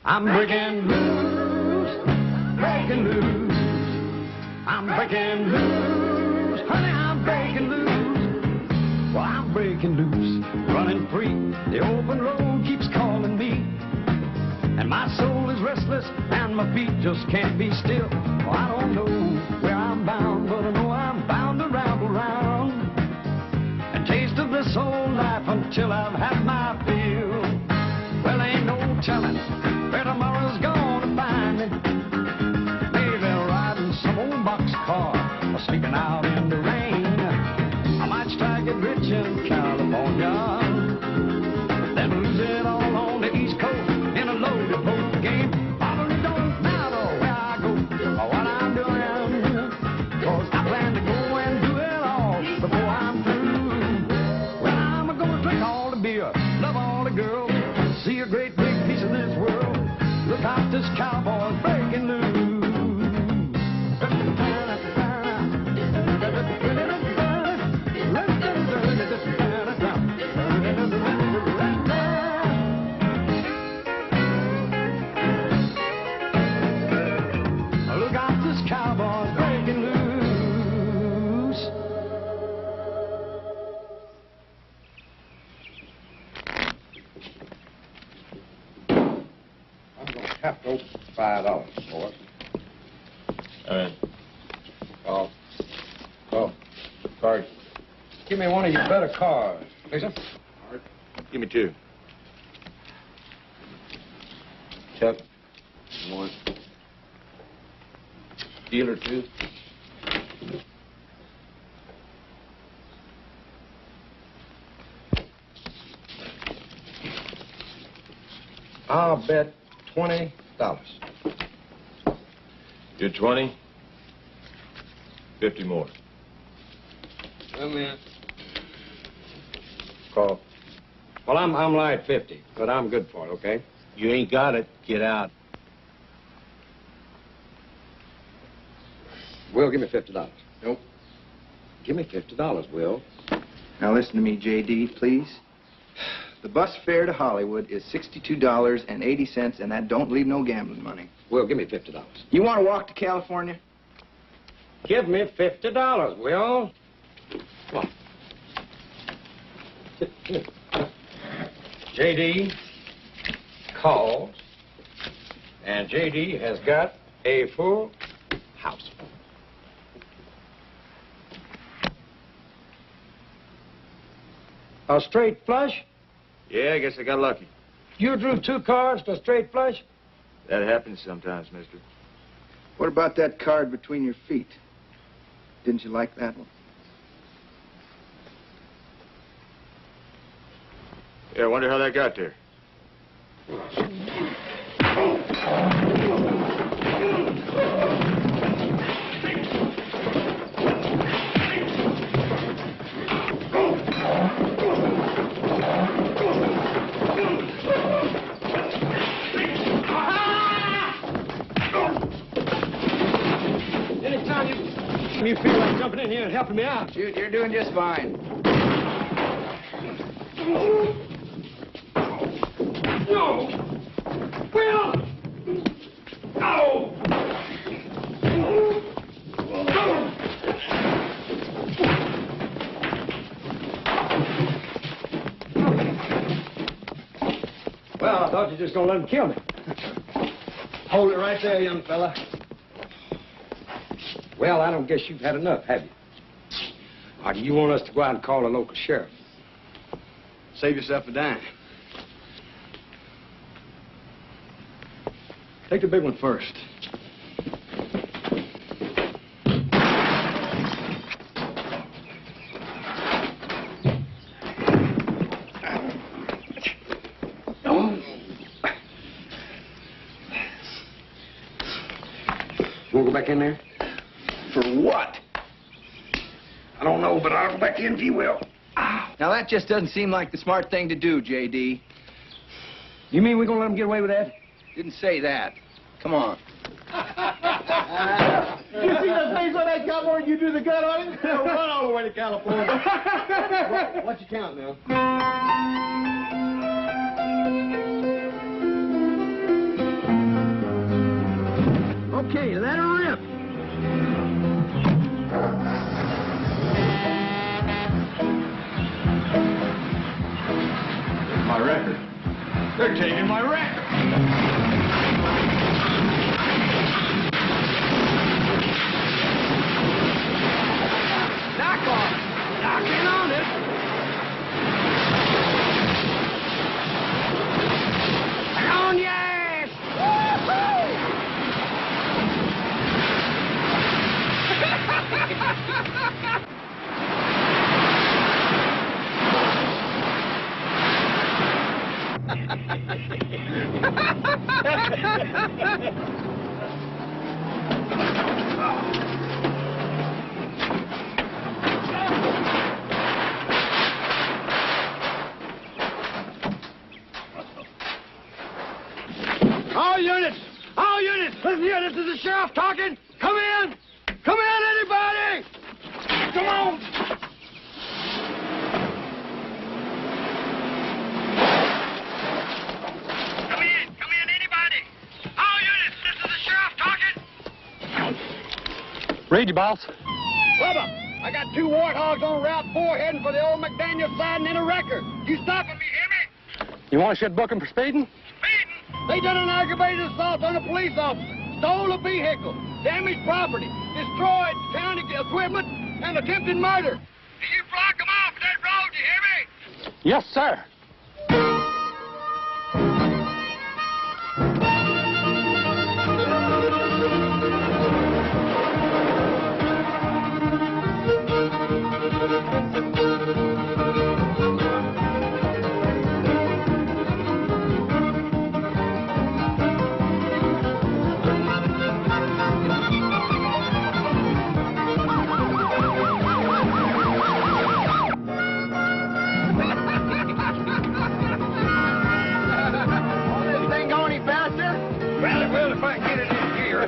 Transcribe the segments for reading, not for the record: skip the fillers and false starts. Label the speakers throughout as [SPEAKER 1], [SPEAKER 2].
[SPEAKER 1] I'm breaking loose, breaking loose. I'm breaking loose, honey, I'm breaking loose. Well, I'm breaking loose, running free. The open road keeps calling me. And my soul is restless, and my feet just can't be still. Well, I don't know where I'm bound, but I know I'm bound to ramble round and taste of this old life until I've had my fill. Well, ain't no telling where tomorrow's gonna find me. Maybe riding some old boxcar or sleeping out in the rain. I might strike it rich in California, then lose it all on the East Coast in a loaded boat game. Probably don't matter where I go or what I'm doing, 'cause I plan to go and do it all before I'm through. Well, I'm gonna drink all the beer, love all the girls, see a great big piece of this world. Look out, this cowboy's breaking loose. Look out, this cowboy's breaking loose.
[SPEAKER 2] I'm going to have to open $5 for it.
[SPEAKER 3] All right.
[SPEAKER 2] Oh, card. Give me one of your better cards, please, sir.
[SPEAKER 3] All right. Give me 2.
[SPEAKER 2] Check.
[SPEAKER 3] 1. Dealer 2.
[SPEAKER 2] I'll bet $20.
[SPEAKER 3] You're 20. 50 more.
[SPEAKER 2] Come in. Call. Well, I'm light 50, but I'm good for it, okay?
[SPEAKER 4] You ain't got it. Get out.
[SPEAKER 2] Will, give me $50.
[SPEAKER 4] Nope.
[SPEAKER 2] Give me $50, Will.
[SPEAKER 5] Now listen to me, J.D., please. The bus fare to Hollywood is $62.80, and that don't leave no gambling money.
[SPEAKER 2] Will, give me $50.
[SPEAKER 5] You want to walk to California?
[SPEAKER 2] Give me $50, Will. Come on. J.D. calls, and J.D. has got a full house. A straight flush?
[SPEAKER 3] Yeah, I guess I got lucky.
[SPEAKER 2] You drew 2 cards to a straight flush?
[SPEAKER 3] That happens sometimes, mister.
[SPEAKER 5] What about that card between your feet? Didn't you like that one?
[SPEAKER 3] Yeah, I wonder how that got there.
[SPEAKER 1] Anytime you feel like jumping in here and helping me out.
[SPEAKER 5] Shoot, you're doing just fine.
[SPEAKER 1] No! Will! No! Well, I thought you were just gonna let him kill me. Hold it right there, young fella.
[SPEAKER 2] Well, I don't guess you've had enough, have you? Or do you want us to go out and call a local sheriff?
[SPEAKER 5] Save yourself a dime.
[SPEAKER 2] Take the big one first. Want to go back in there?
[SPEAKER 5] For what?
[SPEAKER 2] I don't know, but I'll go back in if you will.
[SPEAKER 5] Now, that just doesn't seem like the smart thing to do, J.D.
[SPEAKER 2] You mean we're going to let him get away with that?
[SPEAKER 5] Didn't say that. Come on.
[SPEAKER 1] You see the face on that cowboy? You do the gun on him? He'll run all the way to California. What's your count now? They're taking my record. Knock on it. Knock in on it. Hang on, your ass. All units, listen here, this is the sheriff talking. Come in, anybody. Come on. Come in, anybody. All units, this is the sheriff talking.
[SPEAKER 6] Read you, boss.
[SPEAKER 1] Bubba, I got 2 warthogs on Route 4 heading for the old McDaniel siding in a wrecker. You stopping me, hear me?
[SPEAKER 6] You want a shit book 'em for speeding?
[SPEAKER 1] Speeding? They done an aggravated assault on a police officer, stole a vehicle, damaged property, destroyed county equipment, and attempted murder. Do you block them off that road, you hear me?
[SPEAKER 6] Yes, sir.
[SPEAKER 1] Well, if I can get it in gear.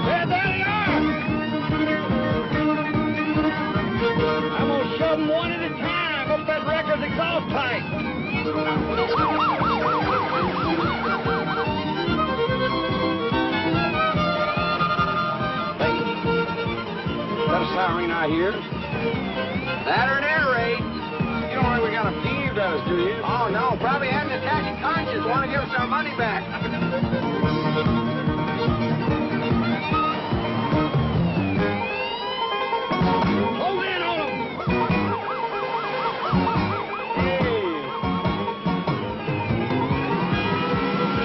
[SPEAKER 1] Yeah, there they are. I'm going to shove them one at a time up that wrecker's exhaust pipe. Hey, is that a siren I hear? That or an air raid. You don't think we got a peeved us, do you? Oh, no. Probably having a tacky conscience. Want to give us our money back. Hold in on them. Hey.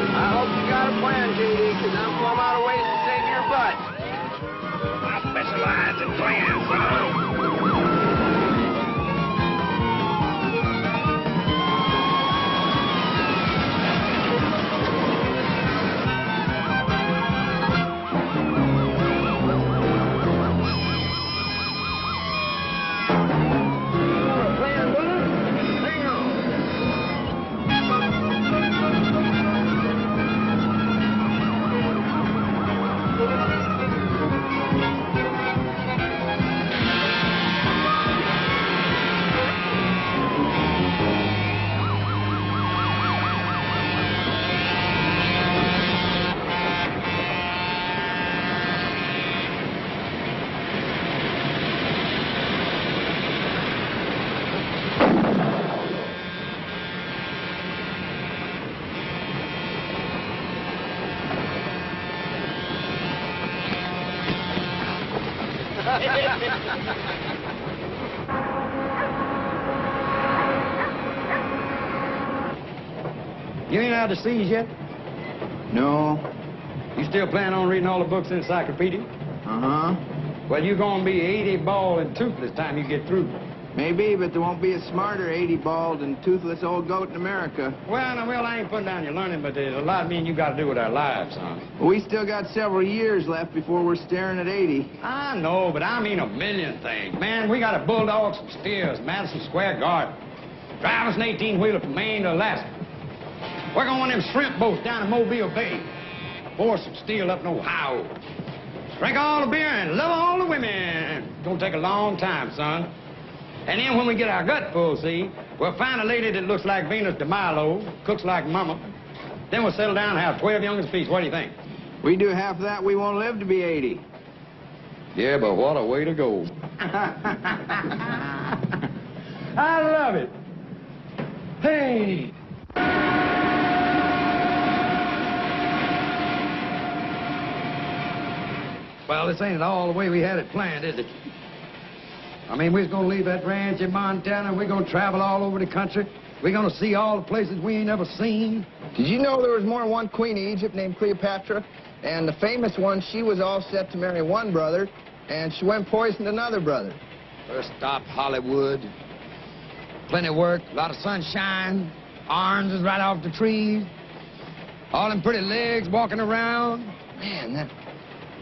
[SPEAKER 1] I hope you got a plan, J.D., because I'm plumb out of ways to save your butt. I specialize in plans, son. You ain't out to seas yet?
[SPEAKER 5] No.
[SPEAKER 1] You still plan on reading all the books in the encyclopedia?
[SPEAKER 5] Uh-huh.
[SPEAKER 1] Well, you're gonna be 80 bald and toothless time you get through.
[SPEAKER 5] Maybe, but there won't be a smarter 80-bald and toothless old goat in America.
[SPEAKER 1] Well, I ain't putting down your learning, but there's a lot me and you got to do with our lives, son.
[SPEAKER 5] We still got several years left before we're staring at 80.
[SPEAKER 1] I know, but I mean a million things. Man, we got to bulldog some steers, Madison Square Garden. Drive us an 18-wheeler from Maine to Alaska. Work on one of them shrimp boats down in Mobile Bay. Pour some steel up in Ohio. Drink all the beer and love all the women. It's gonna take a long time, son. And then when we get our gut full, see, we'll find a lady that looks like Venus de Milo, cooks like Mama. Then we'll settle down and have 12 youngest apiece. What do you think?
[SPEAKER 5] We do half that, we won't live to be 80.
[SPEAKER 1] Yeah, but what a way to go.
[SPEAKER 2] have it. Hey! Well, this ain't at all the way we had it planned, is it? I mean, we was gonna leave that ranch in Montana, and we're gonna travel all over the country. We're gonna see all the places we ain't ever seen.
[SPEAKER 5] Did you know there was more than one queen of Egypt named Cleopatra? And the famous one, she was all set to marry one brother, and she went and poisoned another brother.
[SPEAKER 2] First stop, Hollywood. Plenty of work, a lot of sunshine, oranges right off the trees, all them pretty legs walking around.
[SPEAKER 5] Man, that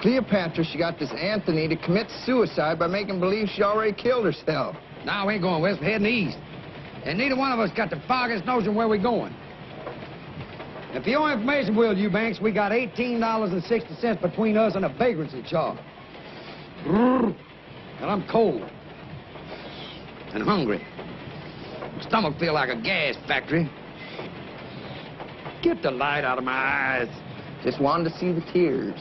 [SPEAKER 5] Cleopatra, she got this Anthony to commit suicide by making believe she already killed herself.
[SPEAKER 2] Now, we ain't going west, we're heading east. And neither one of us got the foggiest notion where we're going. And for your information, Will Eubanks, we got $18.60 between us and a vagrancy charge. And I'm cold. And hungry. My stomach feel like a gas factory. Get the light out of my eyes.
[SPEAKER 5] Just wanted to see the tears.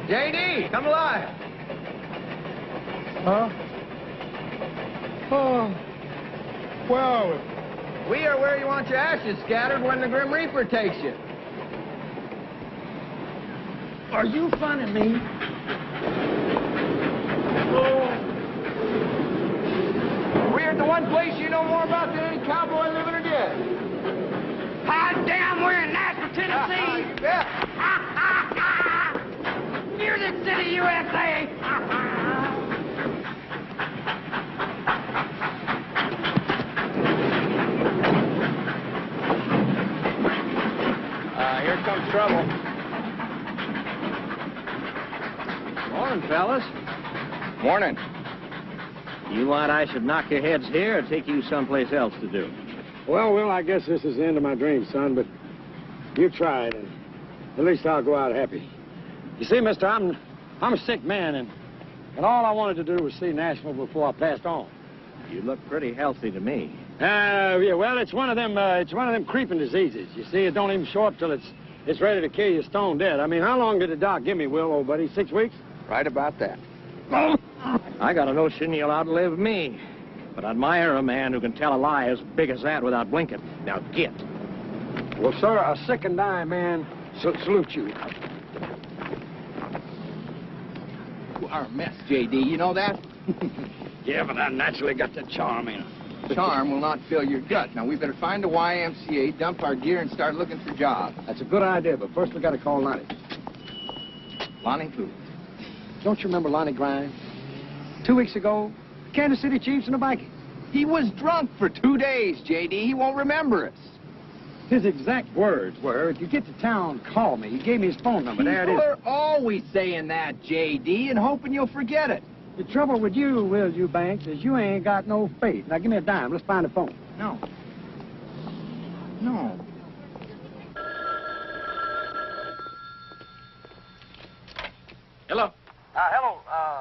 [SPEAKER 7] J.D., come alive.
[SPEAKER 6] Huh? Oh. Where are we?
[SPEAKER 7] We are where you want your ashes scattered when the Grim Reaper takes you.
[SPEAKER 6] Are you funning me?
[SPEAKER 7] We're at the one place you know more about than any cowboy living or dead.
[SPEAKER 2] Hot damn, we're in Nashville, Tennessee.
[SPEAKER 7] Yeah.
[SPEAKER 2] Music City, USA.
[SPEAKER 7] Here comes trouble.
[SPEAKER 6] Morning, fellas.
[SPEAKER 7] Morning.
[SPEAKER 6] You want I should knock your heads here or take you someplace else to do?
[SPEAKER 8] Well, Will, I guess this is the end of my dream, son, but you tried, and at least I'll go out happy. You see, mister, I'm a sick man, and all I wanted to do was see Nashville before I passed on.
[SPEAKER 6] You look pretty healthy to me.
[SPEAKER 8] Yeah, well, it's one of them creeping diseases. You see, it don't even show up till it's ready to kill you stone dead. I mean, how long did the doc give me, Will, old buddy? 6 weeks?
[SPEAKER 5] Right about that.
[SPEAKER 6] I got a notion you'll outlive me, but I admire a man who can tell a lie as big as that without blinking. Now get.
[SPEAKER 8] Well, sir, a sick and dying man salute you.
[SPEAKER 5] You are a mess, J.D., you know that?
[SPEAKER 8] Yeah, but I naturally got the charm in.
[SPEAKER 5] Charm will not fill your gut. Now, we better find a YMCA, dump our gear, and start looking for jobs.
[SPEAKER 8] That's a good idea, but first we got to call Lonnie.
[SPEAKER 5] Lonnie who?
[SPEAKER 8] Don't you remember Lonnie Grimes? 2 weeks ago, Kansas City Chiefs and the Vikings.
[SPEAKER 5] He was drunk for 2 days, J.D. He won't remember us.
[SPEAKER 8] His exact words were, if you get to town, call me. He gave me his phone number. There it is.
[SPEAKER 5] People are always saying that, J.D., and hoping you'll forget it.
[SPEAKER 8] The trouble with you, Will Eubanks, is you ain't got no faith. Now, give me a dime. Let's find the phone.
[SPEAKER 5] No. No.
[SPEAKER 6] Hello.
[SPEAKER 8] Hello,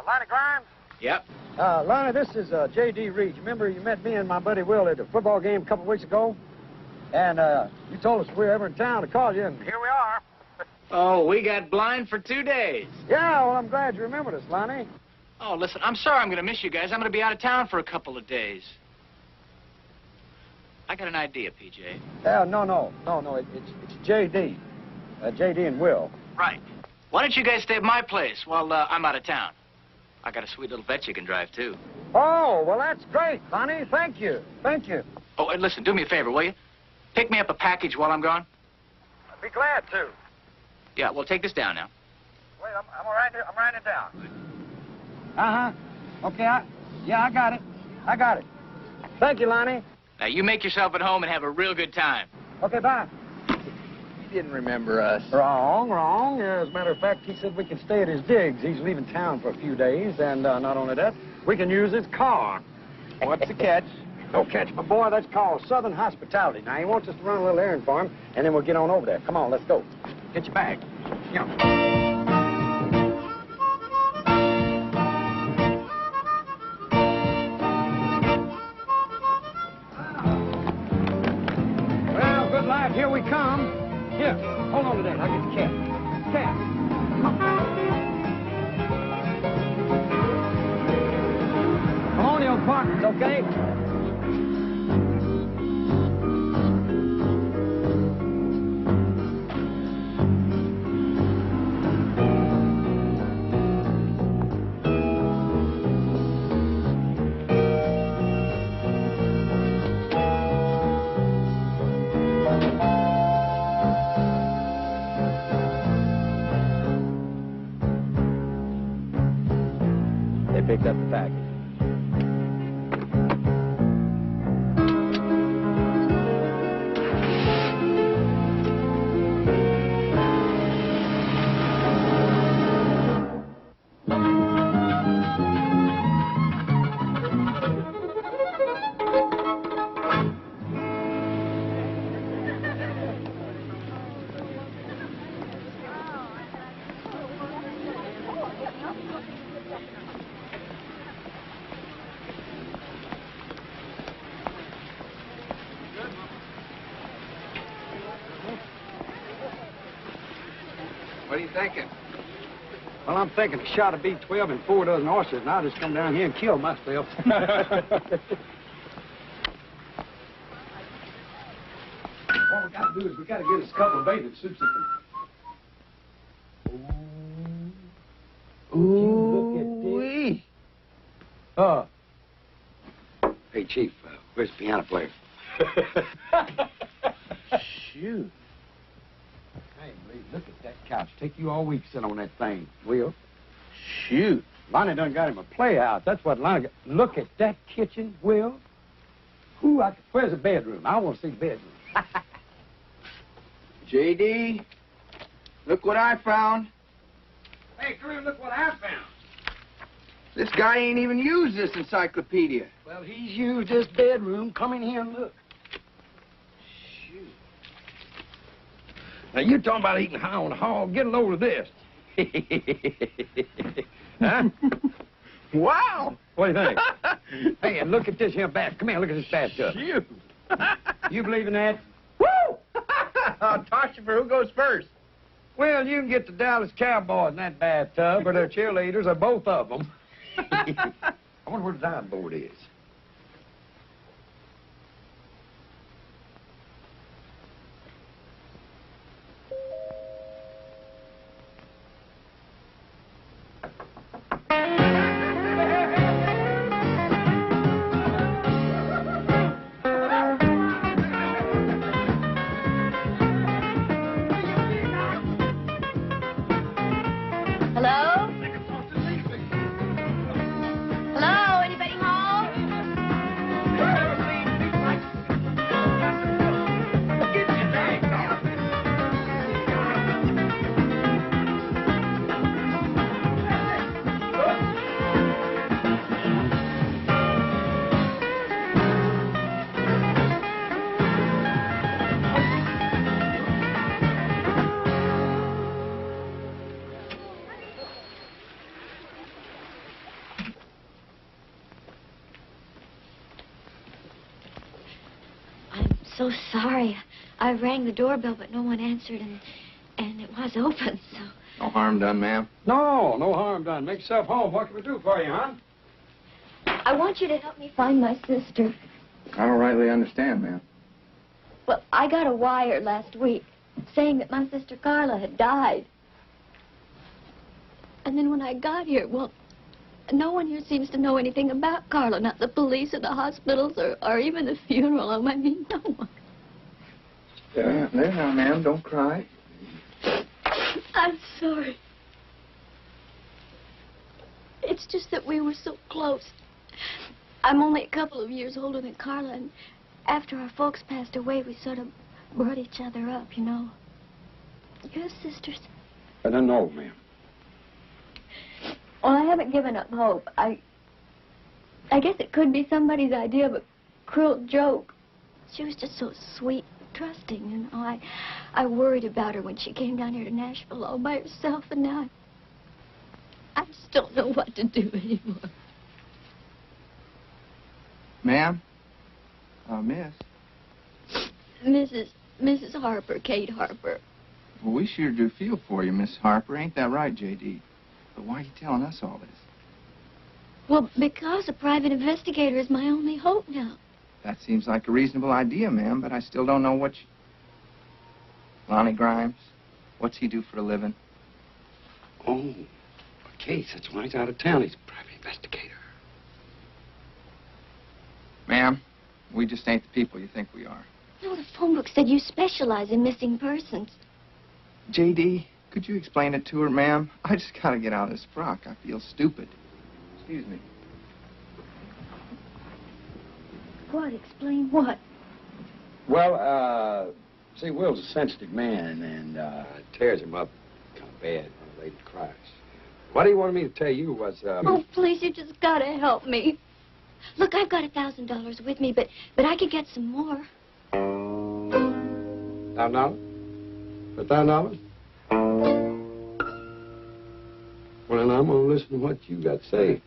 [SPEAKER 8] Lonnie Grimes?
[SPEAKER 6] Yep.
[SPEAKER 8] Lonnie, this is J.D. Reed. You remember you met me and my buddy Will at the football game a couple weeks ago? And you told us if we were ever in town to call you, and here we are.
[SPEAKER 7] Oh, we got blind for 2 days.
[SPEAKER 8] Yeah, well, I'm glad you remembered us, Lonnie.
[SPEAKER 9] Oh, listen, I'm sorry I'm going to miss you guys. I'm going to be out of town for a couple of days. I got an idea, PJ.
[SPEAKER 8] No. It's J.D. J.D. and Will.
[SPEAKER 9] Right. Why don't you guys stay at my place while I'm out of town? I got a sweet little vet you can drive, too.
[SPEAKER 8] Oh, well, that's great, Lonnie. Thank you. Thank you.
[SPEAKER 9] Oh, and listen, do me a favor, will you? Pick me up a package while I'm gone.
[SPEAKER 8] I'd be glad to.
[SPEAKER 9] Yeah, well, take this down now.
[SPEAKER 8] Wait, I'm writing it down. Uh-huh. Okay, I got it. I got it. Thank you, Lonnie.
[SPEAKER 9] Now, you make yourself at home and have a real good time.
[SPEAKER 8] Okay, bye.
[SPEAKER 5] He didn't remember us.
[SPEAKER 8] Wrong. As a matter of fact, he said we can stay at his digs. He's leaving town for a few days, and not only that, we can use his car.
[SPEAKER 5] What's the catch?
[SPEAKER 8] No catch, my boy. That's called Southern hospitality. Now, he wants us to run a little errand for him, and then we'll get on over there. Come on, let's go. Get your bag. Yeah. right, here we come. Here, hold on to that. I'll get the cat. Cat. Come on, you partners, okay? They picked up the package.
[SPEAKER 5] What are you thinking?
[SPEAKER 8] Well, I'm thinking a shot of B12 and 4 dozen oysters, and I'll just come down here and kill myself. What we got to do is we got to get us a couple of bathing suits that can... Ooh, look at this. Hey, Chief, where's the piano player?
[SPEAKER 2] Shoot.
[SPEAKER 8] Hey, Lee, look at that couch. Take you all week to sit on that thing, Will.
[SPEAKER 2] Shoot.
[SPEAKER 8] Lonnie done got him a playhouse. That's what Lonnie got. Look at that kitchen, Will. Where's the bedroom? I want to see the bedroom.
[SPEAKER 5] J.D., look what I found.
[SPEAKER 8] Hey, Drew, look what I found.
[SPEAKER 5] This guy ain't even used this encyclopedia.
[SPEAKER 8] Well, he's used this bedroom. Come in here and look. Shoot. Now, you're talking about eating high on the hog. Get a load of this. Huh?
[SPEAKER 5] Wow!
[SPEAKER 8] What do you think? Hey, and look at this here bath. Come here, look at this bathtub.
[SPEAKER 5] Shoot.
[SPEAKER 8] You believe in that?
[SPEAKER 5] Woo! I'll toss you for who goes first.
[SPEAKER 8] Well, you can get the Dallas Cowboys in that bathtub, or their cheerleaders, or both of them. I wonder where the diving board is.
[SPEAKER 10] Hello? Hello? Anybody home? So sorry. I rang the doorbell, but no one answered, and it was open, so...
[SPEAKER 5] No harm done, ma'am.
[SPEAKER 8] No harm done. Make yourself home. What can we do for you, hon?
[SPEAKER 10] I want you to help me find my sister.
[SPEAKER 5] I don't rightly understand, ma'am.
[SPEAKER 10] Well, I got a wire last week saying that my sister Carla had died. And then when I got here, well, no one here seems to know anything about Carla, not the police or the hospitals or even the funeral home. I mean, no one.
[SPEAKER 5] There now, ma'am. Don't cry.
[SPEAKER 10] I'm sorry. It's just that we were so close. I'm only a couple of years older than Carla, and after our folks passed away, we sort of brought each other up, you know. You have sisters?
[SPEAKER 8] I don't know, ma'am.
[SPEAKER 10] Well, I haven't given up hope. I guess it could be somebody's idea of a cruel joke. She was just so sweet, trusting, you know. I worried about her when she came down here to Nashville all by herself, and now I just don't know what to do anymore.
[SPEAKER 5] Ma'am? Miss?
[SPEAKER 10] Mrs. Mrs. Harper, Kate Harper.
[SPEAKER 5] Well, we sure do feel for you, Miss Harper. Ain't that right, J.D.? But why are you telling us all this?
[SPEAKER 10] Well, because a private investigator is my only hope now.
[SPEAKER 5] That seems like a reasonable idea, ma'am, but I still don't know what you... Lonnie Grimes, what's he do for a living?
[SPEAKER 8] Oh, a case. That's why he's out of town. He's a private investigator.
[SPEAKER 5] Ma'am, we just ain't the people you think we are.
[SPEAKER 10] No, the phone book said you specialize in missing persons.
[SPEAKER 5] J.D., could you explain it to her, ma'am? I just gotta get out of this frock. I feel stupid. Excuse me.
[SPEAKER 10] What? Explain what?
[SPEAKER 8] Well, see, Will's a sensitive man, and it tears him up kind of bad when a lady cries. What he wanted me to tell you was,
[SPEAKER 10] Oh, please, you just gotta help me. Look, I've got $1,000 with me, but I could get some more.
[SPEAKER 8] $1,000? For $1,000? Well, then I'm gonna listen to what you got to say.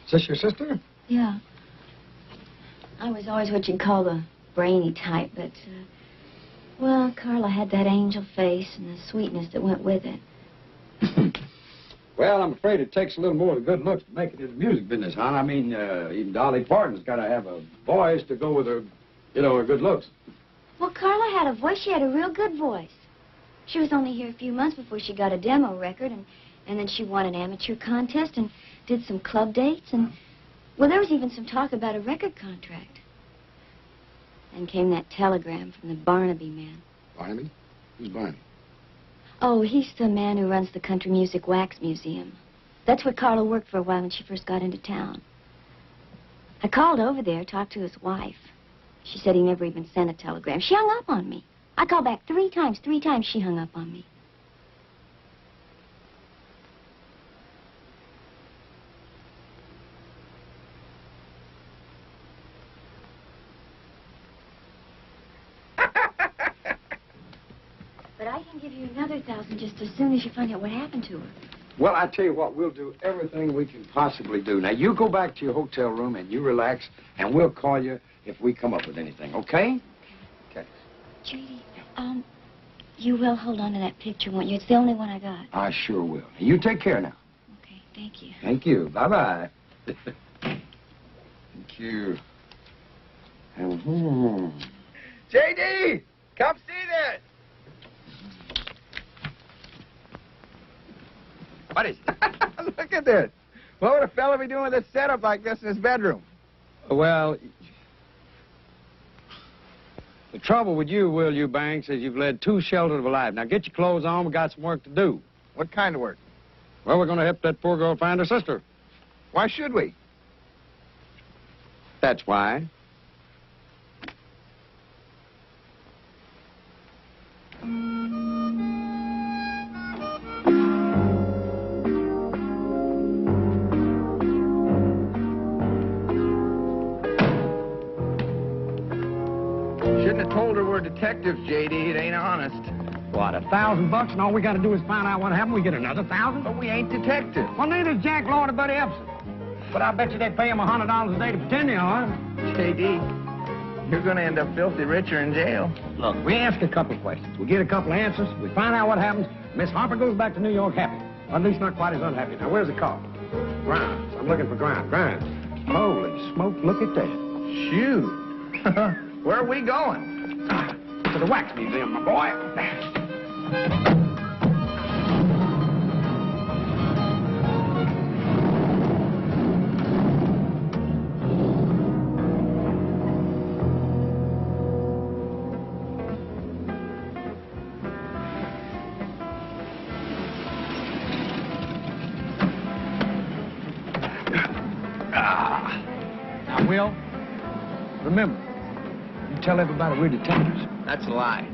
[SPEAKER 8] Is this your sister?
[SPEAKER 10] Yeah. I was always what you'd call the brainy type, but, well, Carla had that angel face and the sweetness that went with it.
[SPEAKER 8] Well, I'm afraid it takes a little more than good looks to make it in the music business, hon. I mean, even Dolly Parton's got to have a voice to go with her, you know, her good looks.
[SPEAKER 10] Well, Carla had a voice. She had a real good voice. She was only here a few months before she got a demo record, and then she won an amateur contest and did some club dates, and, well, there was even some talk about a record contract. Then came that telegram from the Barnaby man.
[SPEAKER 8] Barnaby? Who's Barnaby?
[SPEAKER 10] Oh, he's the man who runs the Country Music Wax Museum. That's where Carla worked for a while when she first got into town. I called over there, talked to his wife. She said he never even sent a telegram. She hung up on me. I called back 3 times. 3 times she hung up on me. But I can give you another 1,000 just as soon as you find out what happened to her.
[SPEAKER 8] Well, I tell you what, we'll do everything we can possibly do. Now, you go back to your hotel room and you relax, and we'll call you if we come up with anything, okay? Okay.
[SPEAKER 10] Judy, you will hold on to that picture, won't you? It's the only one I got.
[SPEAKER 8] I sure will. You take care now.
[SPEAKER 10] Okay, thank you.
[SPEAKER 8] Thank you. Bye-bye. Thank you.
[SPEAKER 5] J.D., come see this.
[SPEAKER 8] What is it?
[SPEAKER 5] Look at this. What would a fella be doing with a setup like this in his bedroom?
[SPEAKER 8] Well, the trouble with you, Will Eubanks, is you've led too sheltered of a life. Now, get your clothes on. We got some work to do.
[SPEAKER 5] What kind of work?
[SPEAKER 8] Well, we're going to help that poor girl find her sister.
[SPEAKER 5] Why should we?
[SPEAKER 8] That's why.
[SPEAKER 5] Shouldn't have told her we're detectives, J.D. It ain't honest.
[SPEAKER 2] What, $1,000 and all we got to do is find out what happened? We get another 1,000?
[SPEAKER 5] But we ain't detectives.
[SPEAKER 2] Well, neither's Jack Lord or Buddy Epson. But I bet you they pay him $100 a day to pretend they are.
[SPEAKER 5] J.D., you're going to end up filthy rich or in jail.
[SPEAKER 2] Look, we ask a couple questions. We get a couple answers. We find out what happens. Miss Harper goes back to New York happy. Or at least not quite as unhappy. Now, where's the car? Grimes. I'm looking for Grimes. Grimes. Holy smoke, look at that.
[SPEAKER 5] Shoot. Where are we going?
[SPEAKER 2] To the Wax Museum, my boy. Now, Will, remember, you tell everybody we're detectives.
[SPEAKER 5] That's a lie.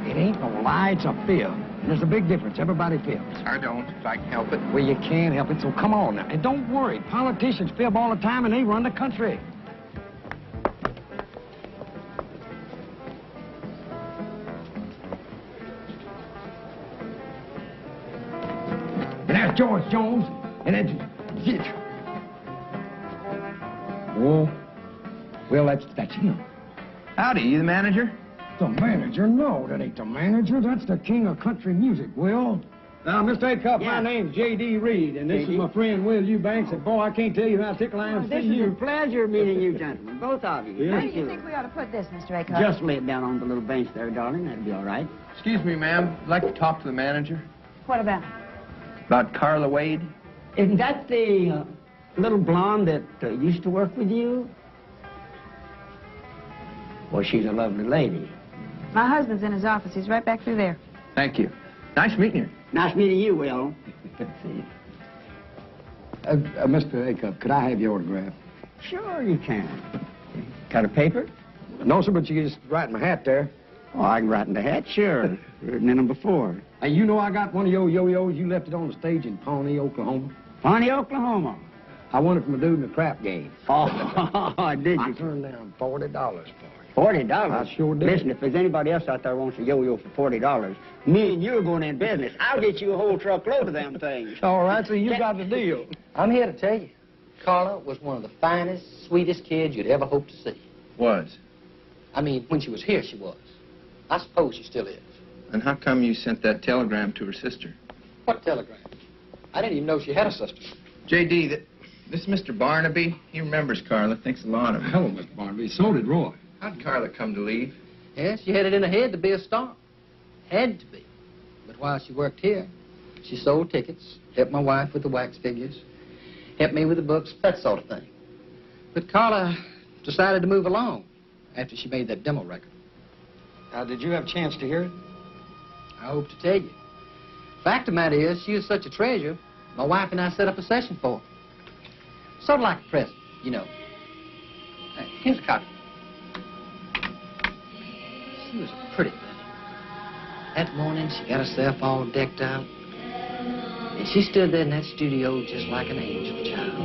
[SPEAKER 2] It ain't no lie, it's a fear. There's a big difference. Everybody fibs.
[SPEAKER 5] I don't, if I can help it.
[SPEAKER 2] Well, you can't help it, so come on now. And don't worry. Politicians fib all the time, and they run the country. And that's George Jones, and that's it. Oh, well, that's him.
[SPEAKER 5] Howdy, you the manager?
[SPEAKER 2] The manager? No, that ain't the manager. That's the king of country music, Will. Now, Mr. Acuff, my name's J.D. Reed, and this is my friend Will Eubanks. And, boy, I can't tell you how tickled I am to see you.
[SPEAKER 11] This is a pleasure meeting you gentlemen, both of you.
[SPEAKER 2] Yeah.
[SPEAKER 11] Thank
[SPEAKER 10] Where do you think we ought to put this, Mr. Acuff?
[SPEAKER 11] Just lay it down on the little bench there, darling. That'll be all right.
[SPEAKER 5] Excuse me, ma'am. I'd like to talk to the manager.
[SPEAKER 10] What about?
[SPEAKER 5] About Carla Wade.
[SPEAKER 11] Isn't that the little blonde that used to work with you? Well, she's a lovely lady.
[SPEAKER 10] My husband's in his office. He's right back through there.
[SPEAKER 5] Thank you. Nice meeting you.
[SPEAKER 11] Nice meeting you, Will. Good to see you.
[SPEAKER 2] Mr. Acuff, could I have your autograph?
[SPEAKER 11] Sure you can. Got a paper?
[SPEAKER 2] No, sir, but you can just write in my hat there.
[SPEAKER 11] Oh, I can write in the hat, sure. Written in them before.
[SPEAKER 2] Hey, you know I got one of your yo-yos. You left it on the stage in Pawnee, Oklahoma.
[SPEAKER 11] Pawnee, Oklahoma.
[SPEAKER 2] I won it from a dude in a crap game.
[SPEAKER 11] Oh, did you?
[SPEAKER 2] I turned down $40 for it.
[SPEAKER 11] $40?
[SPEAKER 2] I sure did.
[SPEAKER 11] Listen, if there's anybody else out there wants a yo-yo for $40, me and you are going in business. I'll get you a whole truckload of them things.
[SPEAKER 2] All right, so you got the deal.
[SPEAKER 12] I'm here to tell you, Carla was one of the finest, sweetest kids you'd ever hope to see.
[SPEAKER 5] Was?
[SPEAKER 12] I mean, when she was here, she was. I suppose she still is.
[SPEAKER 5] And how come you sent that telegram to her sister?
[SPEAKER 12] What telegram? I didn't even know she had a sister.
[SPEAKER 5] J.D., this is Mr. Barnaby. He remembers Carla, thinks a lot of her.
[SPEAKER 2] Hello, Mr. Barnaby. So did Roy.
[SPEAKER 5] How'd Carla come to leave?
[SPEAKER 12] Yes, she had it in her head to be a star. Had to be. But while she worked here, she sold tickets, helped my wife with the wax figures, helped me with the books, that sort of thing. But Carla decided to move along after she made that demo record.
[SPEAKER 2] Did you have a chance to hear it?
[SPEAKER 12] I hope to tell you. Fact of the matter is, she is such a treasure, my wife and I set up a session for her. Sort of like a present, you know. Here's a copy. She was a pretty thing. That morning, she got herself all decked out. And she stood there in that studio just like an angel, child.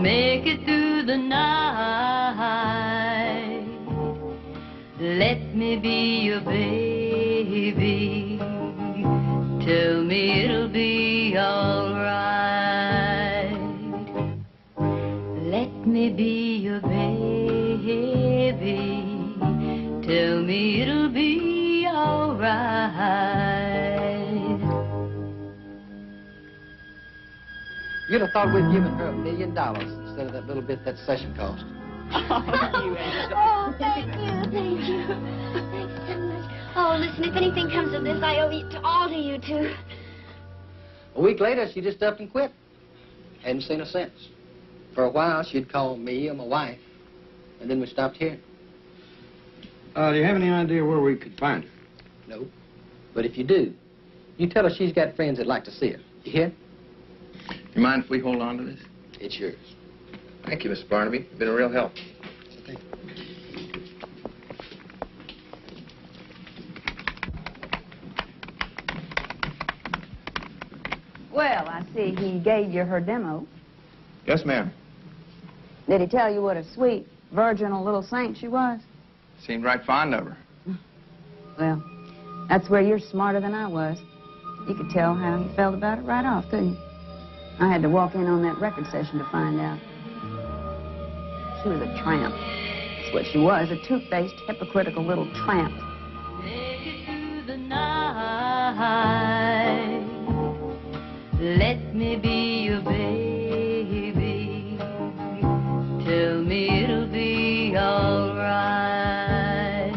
[SPEAKER 13] Make it through the night. Let me be your baby. Tell me it'll be all right. Let me be your baby. Tell me it'll be all right.
[SPEAKER 12] You'd have thought we'd given her $1 million instead of that little bit that session cost.
[SPEAKER 10] Oh, thank you. Thanks so much. Oh, listen, if anything comes of this, I owe it all to you two.
[SPEAKER 12] A week later, she just up and quit. Hadn't seen her since. For a while, she'd call me or my wife, and then we stopped hearing.
[SPEAKER 2] Do you have any idea where we could find her?
[SPEAKER 12] No. But if you do, you tell her she's got friends that'd like to see her. You hear?
[SPEAKER 5] You mind if we hold on to this?
[SPEAKER 12] It's yours.
[SPEAKER 5] Thank you, Mr. Barnaby. You've been a real help.
[SPEAKER 12] Okay.
[SPEAKER 10] Well, I see he gave you her demo.
[SPEAKER 5] Yes, ma'am.
[SPEAKER 10] Did he tell you what a sweet, virginal little saint she was?
[SPEAKER 5] Seemed right fond of her.
[SPEAKER 10] Well, that's where you're smarter than I was. You could tell how he felt about it right off, couldn't you? I had to walk in on that record session to find out. She was a tramp. That's what she was, a two-faced, hypocritical little tramp.
[SPEAKER 13] Make it through the night. Let me be your baby. Tell me it'll be all right.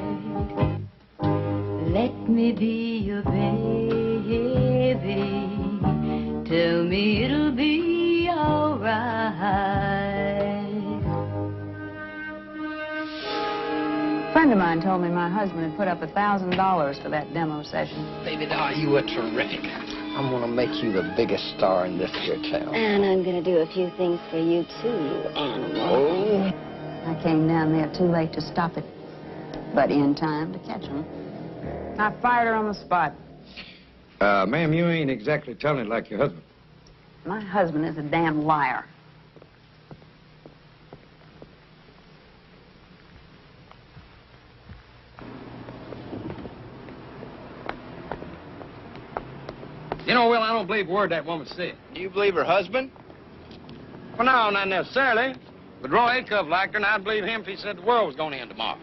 [SPEAKER 13] Let me be your baby. Tell me it'll be all right.
[SPEAKER 10] A friend of mine told me my husband had put up $1,000 for that demo session.
[SPEAKER 12] Baby doll, you were terrific. I'm gonna make you the biggest star in this here town.
[SPEAKER 10] And I'm gonna do a few things for you, too, you animal. Oh. I came down there too late to stop it, but in time to catch him. I fired her on the spot.
[SPEAKER 2] Ma'am, you ain't exactly telling it like your husband.
[SPEAKER 14] My husband is a damn liar.
[SPEAKER 8] You know, Will, I don't believe a word that woman said.
[SPEAKER 5] You believe her husband?
[SPEAKER 8] Well, no, not necessarily. But Roy Acuff liked her, and I'd believe him if he said the world was going to end tomorrow.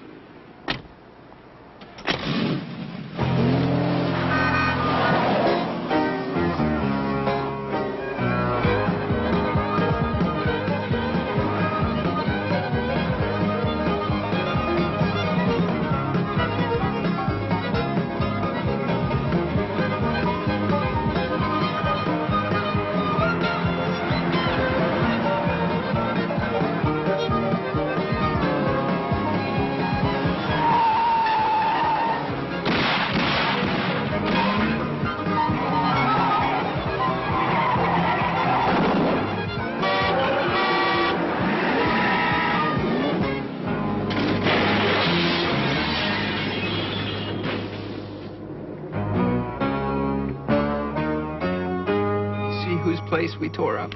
[SPEAKER 5] Place we tore up.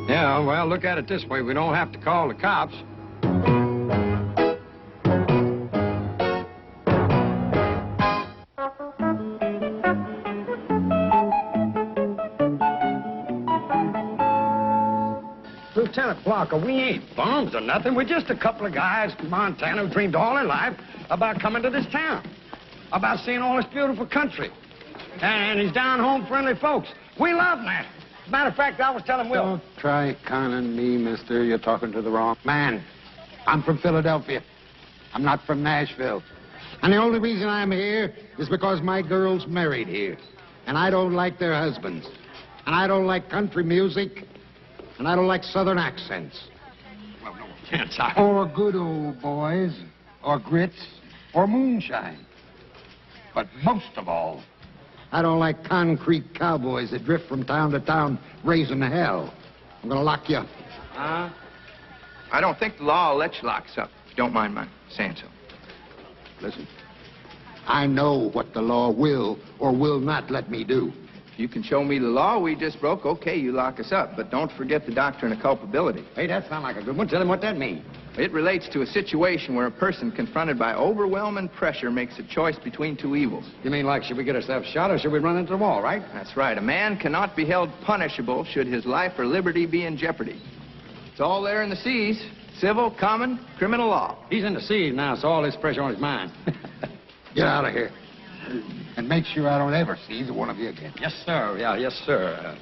[SPEAKER 8] Yeah, well, look at it this way. We don't have to call the cops. Lieutenant Blocker, we ain't bums or nothing. We're just a couple of guys from Montana who dreamed all their life about coming to this town, about seeing all this beautiful country, and these down-home friendly folks. We love Nashville. As a matter of fact, I was telling Will.
[SPEAKER 15] Don't try conning me, mister. You're talking to the wrong man. I'm from Philadelphia. I'm not from Nashville. And the only reason I'm here is because my girl's married here. And I don't like their husbands. And I don't like country music. And I don't like southern accents.
[SPEAKER 8] Well, no offense, I...
[SPEAKER 15] Or good old boys. Or grits. Or moonshine. But most of all, I don't like concrete cowboys that drift from town to town raising hell. I'm gonna lock you up.
[SPEAKER 5] I don't think the law will let you lock us up, if you don't mind my saying so.
[SPEAKER 15] Listen, I know what the law will or will not let me do.
[SPEAKER 5] If you can show me the law we just broke, okay, you lock us up. But don't forget the doctrine of culpability.
[SPEAKER 8] Hey, that sounds like a good one. Tell him what that means.
[SPEAKER 5] It relates to a situation where a person confronted by overwhelming pressure makes a choice between two evils.
[SPEAKER 8] You mean like, should we get ourselves shot or should we run into the wall, right?
[SPEAKER 5] That's right. A man cannot be held punishable should his life or liberty be in jeopardy. It's all there in the C's. Civil, common, criminal law.
[SPEAKER 8] He's in the C's now, so all this pressure on his mind.
[SPEAKER 15] Get out of here. And make sure I don't ever see either one of you again.
[SPEAKER 8] Yes, sir. Yeah, yes, sir.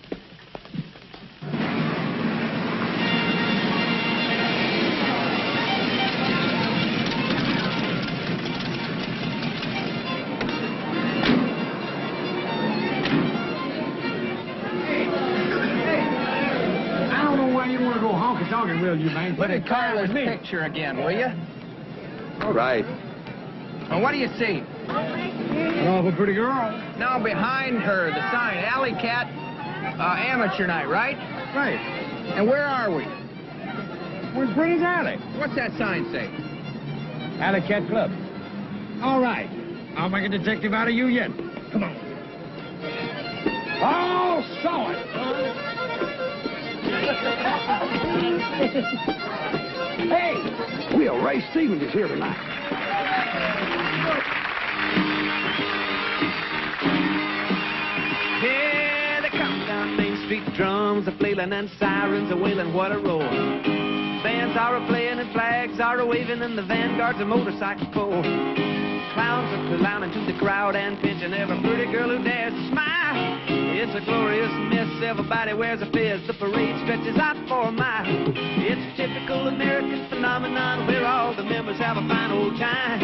[SPEAKER 8] Will you, man?
[SPEAKER 5] Look at Carla's picture again, will you?
[SPEAKER 2] All right.
[SPEAKER 5] Well, what do you see?
[SPEAKER 2] An awful pretty girl.
[SPEAKER 5] No, behind her, the sign, Alley Cat Amateur Night, right?
[SPEAKER 2] Right.
[SPEAKER 5] And where are we?
[SPEAKER 2] We're in Pretty's Alley.
[SPEAKER 5] What's that sign say?
[SPEAKER 2] Alley Cat Club. All right. I'll make a detective out of you yet. Come on. Oh, saw it. Hey, Will, Ray Stevens is here tonight.
[SPEAKER 16] Yeah, they come down Main Street, drums are flailing and sirens are wailing, what a roar. Bands are a-playing and flags are a-waving and the vanguards of motorcycle corps. Clowns are clowning to the crowd and pinching every pretty girl who dares to smile. It's a glorious miss, everybody wears a fizz, the parade stretches out for a mile. It's a typical American phenomenon where all the members have a fine old time.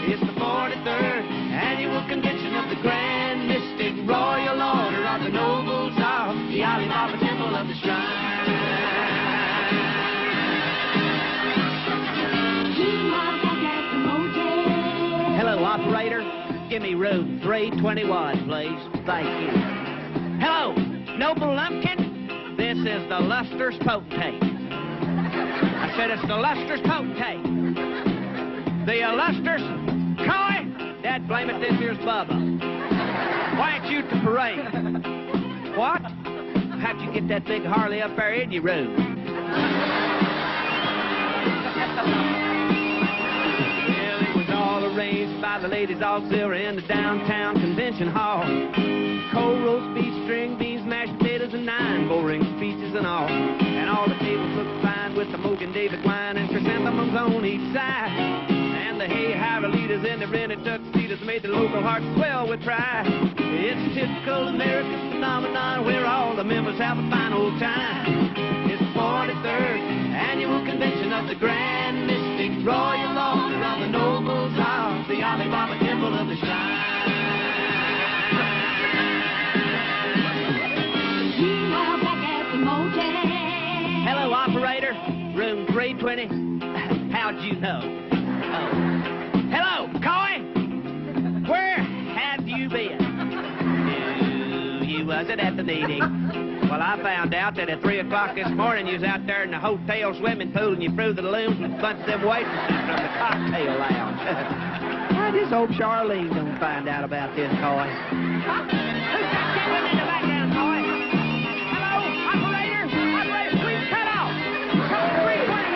[SPEAKER 16] It's the 43rd annual convention of the Grand Mystic Royal Order of the Nobles of the Alibaba Temple of the Shrine.
[SPEAKER 9] Hello, operator. Give me room 321, please. Thank you. Hello, Noble Lumpkin. This is the Luster's Potentate. I said it's the Luster's Potentate. The Luster's Coy. Dad, blame it, this here's Bubba. Why ain't you at the parade? What? How'd you get that big Harley up there in your room? Well, it was all arranged by the ladies auxiliary in the downtown convention hall. Cold roast beef, string beans, mashed potatoes, and 9 boring speeches and all. And all the tables looked fine with the Mogan David wine and chrysanthemums on each side. And the hay-hire leaders in the rented tuxedos made the local hearts swell with pride. It's a typical American phenomenon where all the members have a fine old time. It's the 43rd annual convention of the Grand Mystic Royal Order of the Nobles of the Alibaba Temple of the Shrine. Hello, operator. Room 320. How'd you know? Oh. Hello, Coy. Where have you been? No, you wasn't at the meeting. Well, I found out that at 3 o'clock this morning you was out there in the hotel swimming pool and you threw the balloons with a bunch of them waitresses from the cocktail lounge. I just hope Charlene don't find out about this, Coy. Who's got Kevin in the background, Coy? Hello, operator. Operator, please cut off. Code 321.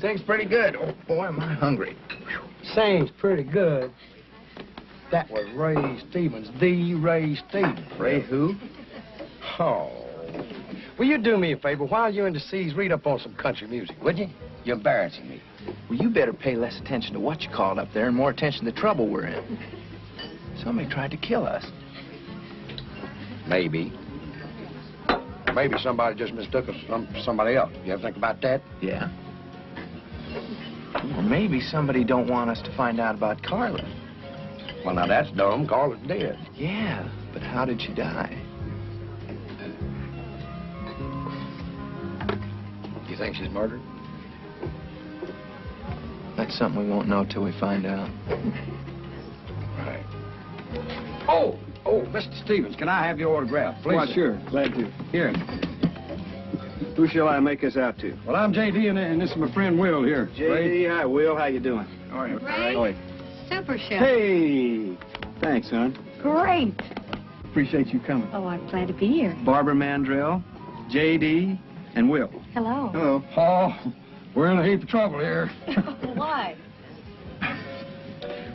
[SPEAKER 5] Sings pretty good. Oh, boy, am I hungry.
[SPEAKER 8] Sings pretty good. That was Ray Stevens, the Ray Stevens.
[SPEAKER 5] Ray who?
[SPEAKER 8] Oh. Will you do me a favor? While you're in the seas, read up on some country music, would you? You're embarrassing me.
[SPEAKER 5] Well, you better pay less attention to what you called up there and more attention to the trouble we're in. Somebody tried to kill us.
[SPEAKER 8] Maybe. Maybe somebody just mistook us for somebody else. You ever think about that?
[SPEAKER 5] Yeah. Or maybe somebody don't want us to find out about Carla.
[SPEAKER 8] Well, now that's dumb. Carla's dead.
[SPEAKER 5] Yeah, but how did she die?
[SPEAKER 8] You think she's murdered?
[SPEAKER 5] That's something we won't know till we find out.
[SPEAKER 8] Right. Oh, Mr. Stevens, can I have your autograph, please?
[SPEAKER 17] Why, sure. Glad to. Here. Who shall I make us out to?
[SPEAKER 8] Well, I'm J.D., and this is my friend Will here.
[SPEAKER 17] J.D., hi, Will. How you doing?
[SPEAKER 5] All right.
[SPEAKER 13] Ray,
[SPEAKER 17] Oh, wait.
[SPEAKER 13] super show.
[SPEAKER 17] Hey! Thanks, hon.
[SPEAKER 13] Great.
[SPEAKER 17] Appreciate you coming.
[SPEAKER 13] Oh, I'm glad to be here.
[SPEAKER 17] Barbara Mandrell, J.D., and Will.
[SPEAKER 13] Hello.
[SPEAKER 17] Hello.
[SPEAKER 8] Oh, we're in a heap of trouble here.
[SPEAKER 13] Why?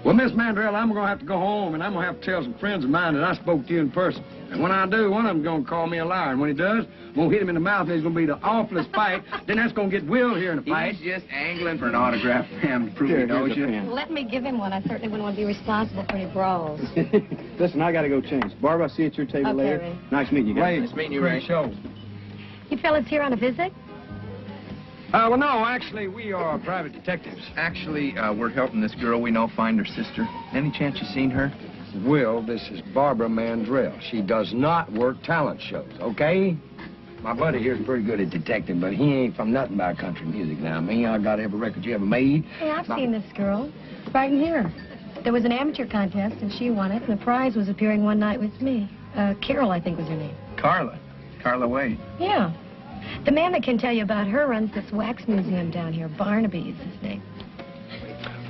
[SPEAKER 8] Well, Miss Mandrell, I'm going to have to go home, and I'm going to have to tell some friends of mine that I spoke to you in person. And when I do, one of them's going to call me a liar. And when he does, I'm going to hit him in the mouth, and it's going to be the awfulest fight. Then that's going to get Will here in a fight.
[SPEAKER 5] He's just angling for an autograph, ma'am, to prove he knows you.
[SPEAKER 13] Let me give him one. I certainly wouldn't want to be responsible for any brawls.
[SPEAKER 17] Listen, I got to go change. Barbara, I'll see you at your table
[SPEAKER 13] Okay,
[SPEAKER 17] later.
[SPEAKER 13] Ray.
[SPEAKER 17] Nice meeting you guys.
[SPEAKER 8] Nice meeting you, Ray. Show.
[SPEAKER 13] You fellas here on a visit?
[SPEAKER 8] Well, no, actually, we are private detectives.
[SPEAKER 5] Actually, we're helping this girl we know find her sister. Any chance you seen her?
[SPEAKER 8] Will, this is Barbara Mandrell. She does not work talent shows, okay? My buddy here's pretty good at detecting, but he ain't from nothing about country music now. Me, I got every record you ever made.
[SPEAKER 10] Hey, I've seen this girl. Right in here. There was an amateur contest, and she won it, and the prize was appearing one night with me. Carol, I think was her name.
[SPEAKER 5] Carla. Carla Wade.
[SPEAKER 10] Yeah. The man that can tell you about her runs this wax museum down here. Barnaby is his name.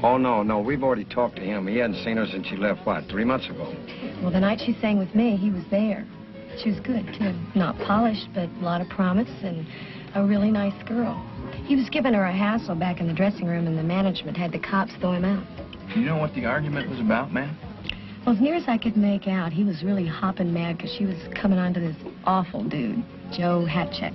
[SPEAKER 8] Oh, no, we've already talked to him. He hadn't seen her since she left, what, 3 months ago?
[SPEAKER 10] Well, the night she sang with me, he was there. She was good, too. Not polished, but a lot of promise and a really nice girl. He was giving her a hassle back in the dressing room, and the management had the cops throw him out.
[SPEAKER 5] Do you know what the argument was about, ma'am?
[SPEAKER 10] Well, as near as I could make out, he was really hopping mad because she was coming on to this awful dude, Joe Hatcheck.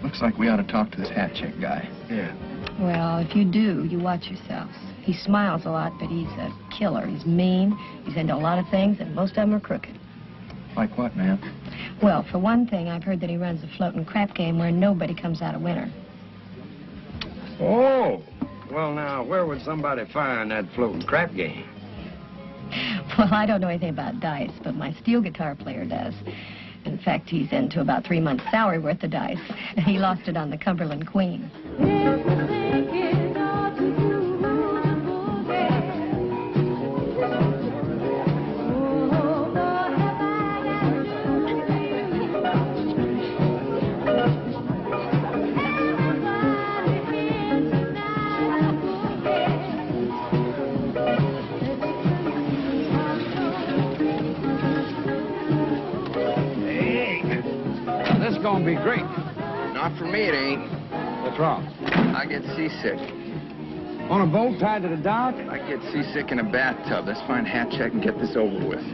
[SPEAKER 5] Looks like we ought to talk to this hat check guy.
[SPEAKER 8] Yeah.
[SPEAKER 10] Well, if you do, you watch yourselves. He smiles a lot, but he's a killer. He's mean, he's into a lot of things, and most of them are crooked.
[SPEAKER 5] Like what, ma'am?
[SPEAKER 10] Well, for one thing, I've heard that he runs a floating crap game where nobody comes out a winner.
[SPEAKER 8] Oh, well, now, where would somebody find that floating crap game?
[SPEAKER 10] Well, I don't know anything about dice, but my steel guitar player does. In fact, he's into about 3 months' salary worth of dice. He lost it on the Cumberland Queen.
[SPEAKER 2] gonna be great.
[SPEAKER 5] Not for me, it ain't.
[SPEAKER 2] What's wrong?
[SPEAKER 5] I get seasick.
[SPEAKER 2] On a boat tied to the dock?
[SPEAKER 5] I get seasick in a bathtub. Let's find Hat Check and get this over with.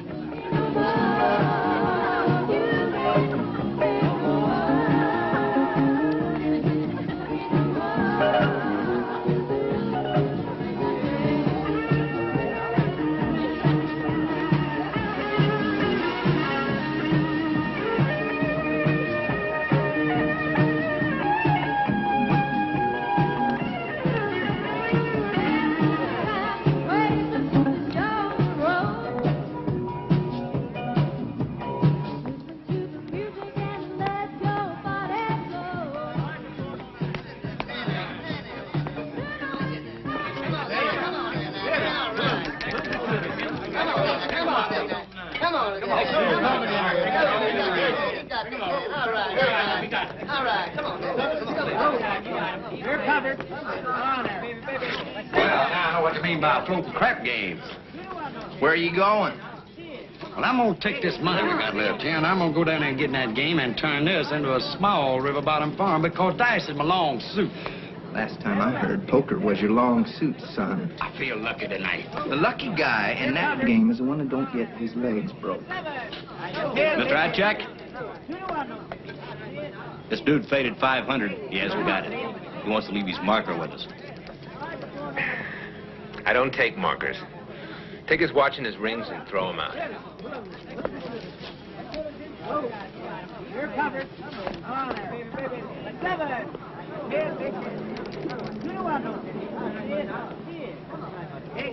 [SPEAKER 9] You're covered.
[SPEAKER 2] Well, now I know what you mean by floating crap games.
[SPEAKER 5] Where are you going?
[SPEAKER 2] Well, I'm gonna take this money we got left here, and I'm gonna go down there and get in that game and turn this into a small river bottom farm because dice is my long suit.
[SPEAKER 5] Last time I heard, poker was your long suit, son.
[SPEAKER 2] I feel lucky tonight.
[SPEAKER 5] The lucky guy in that game is the one that don't get his legs broke.
[SPEAKER 4] Mr. Hatcheck? This dude faded 500. He hasn't got it. He wants to leave his marker with us.
[SPEAKER 18] I don't take markers. Take his watch and his rings and throw them out.
[SPEAKER 9] You're covered.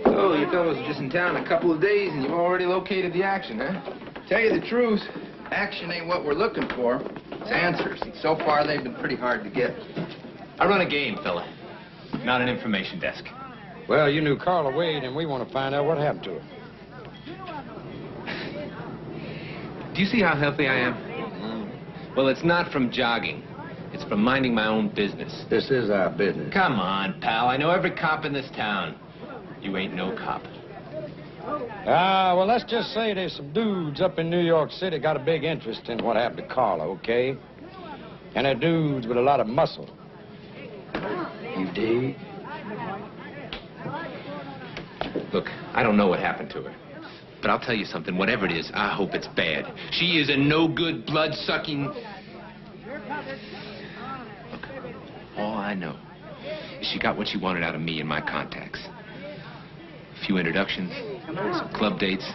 [SPEAKER 5] So, you fellows are just in town a couple of days and you've already located the action, huh? Tell you the truth, action ain't what we're looking for. It's answers. And so far, they've been pretty hard to get.
[SPEAKER 18] I run a game, fella, not an information desk.
[SPEAKER 2] Well, you knew Carla Wade, and we want to find out what happened to her.
[SPEAKER 18] Do you see how healthy I am? Well, it's not from jogging. It's from minding my own business.
[SPEAKER 2] This is our business.
[SPEAKER 18] Come on, pal. I know every cop in this town. You ain't no cop.
[SPEAKER 2] Well, let's just say there's some dudes up in New York City got a big interest in what happened to Carla, okay? And they're dudes with a lot of muscle. You dig?
[SPEAKER 18] Look, I don't know what happened to her. But I'll tell you something. Whatever it is, I hope it's bad. She is a no-good, blood-sucking... Look, all I know is she got what she wanted out of me and my contacts. A few introductions, some club dates,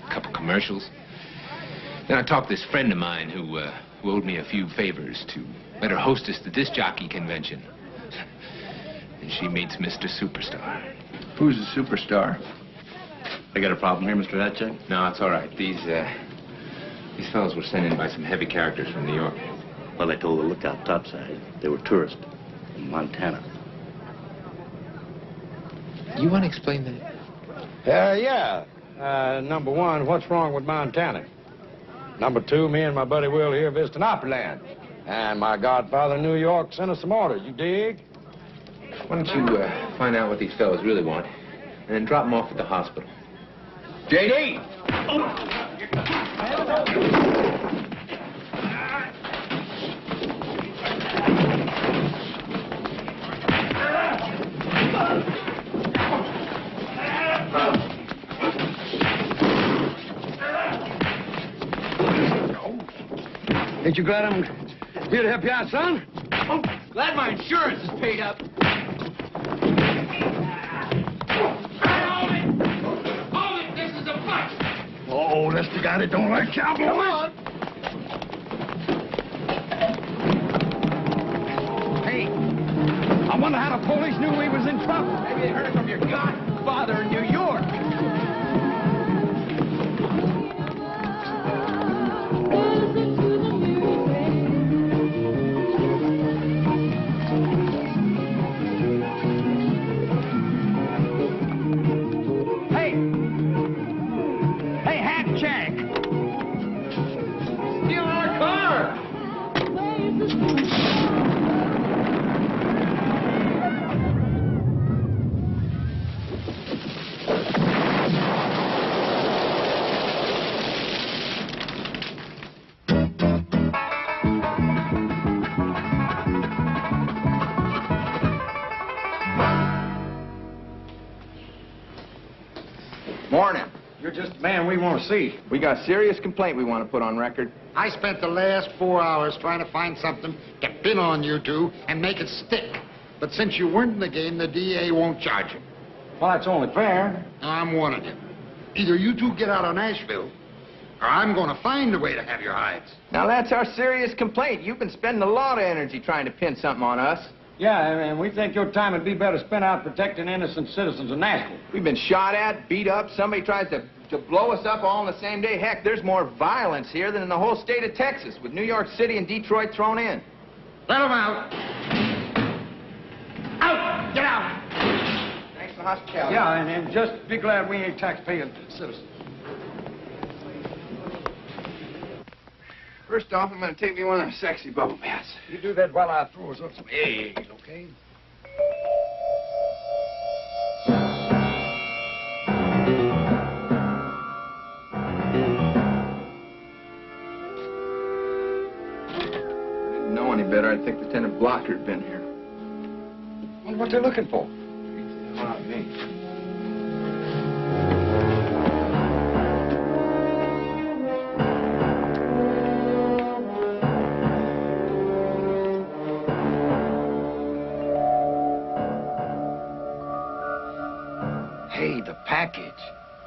[SPEAKER 18] a couple commercials. Then I talked to this friend of mine who owed me a few favors to let her hostess the disc jockey convention. And she meets Mr. Superstar.
[SPEAKER 5] Who's the superstar?
[SPEAKER 4] I got a problem here, Mr. Hatcheck?
[SPEAKER 18] No, it's all right. These fellows were sent in by some heavy characters from New York.
[SPEAKER 4] Well, they told the lookout topside they were tourists from Montana.
[SPEAKER 18] You want to explain that?
[SPEAKER 2] Yeah. Number one, what's wrong with Montana? Number two, me and my buddy Will here visiting Opryland. And my godfather in New York sent us some orders, you dig?
[SPEAKER 18] Why don't you find out what these fellows really want, and then drop them off at the hospital.
[SPEAKER 5] J.D.!
[SPEAKER 2] Ain't you glad I'm here to help you out, son?
[SPEAKER 7] Oh, glad my insurance is paid up.
[SPEAKER 2] Oh, that's the guy that don't like cowboys.
[SPEAKER 7] Come on.
[SPEAKER 2] Hey, I wonder how the police knew we was in trouble.
[SPEAKER 7] Maybe they heard it from your godfather in New York.
[SPEAKER 5] Morning.
[SPEAKER 8] You're just the man we want to see.
[SPEAKER 5] We got a serious complaint we want to put on record.
[SPEAKER 15] I spent the last 4 hours trying to find something to pin on you two and make it stick. But since you weren't in the game, the DA won't charge you.
[SPEAKER 8] Well, that's only fair.
[SPEAKER 15] Now, I'm warning you. Either you two get out of Nashville, or I'm going to find a way to have your hides.
[SPEAKER 5] Now, that's our serious complaint. You've been spending a lot of energy trying to pin something on us.
[SPEAKER 8] Yeah, and we think your time would be better spent out protecting innocent citizens of Nashville.
[SPEAKER 5] We've been shot at, beat up. Somebody tries to blow us up all in the same day. Heck, there's more violence here than in the whole state of Texas, with New York City and Detroit thrown in.
[SPEAKER 8] Let them out. Out! Get out!
[SPEAKER 5] Thanks for the hospitality.
[SPEAKER 8] Yeah, and just be glad we ain't taxpaying citizens.
[SPEAKER 5] First off, I'm going to take me one of those sexy bubble baths.
[SPEAKER 8] You do that while I throw us up some eggs, okay?
[SPEAKER 5] Didn't know any better. I'd think Lieutenant Blocker had been here.
[SPEAKER 8] Wonder what they're looking for.
[SPEAKER 5] Not me.
[SPEAKER 8] Hey, the package.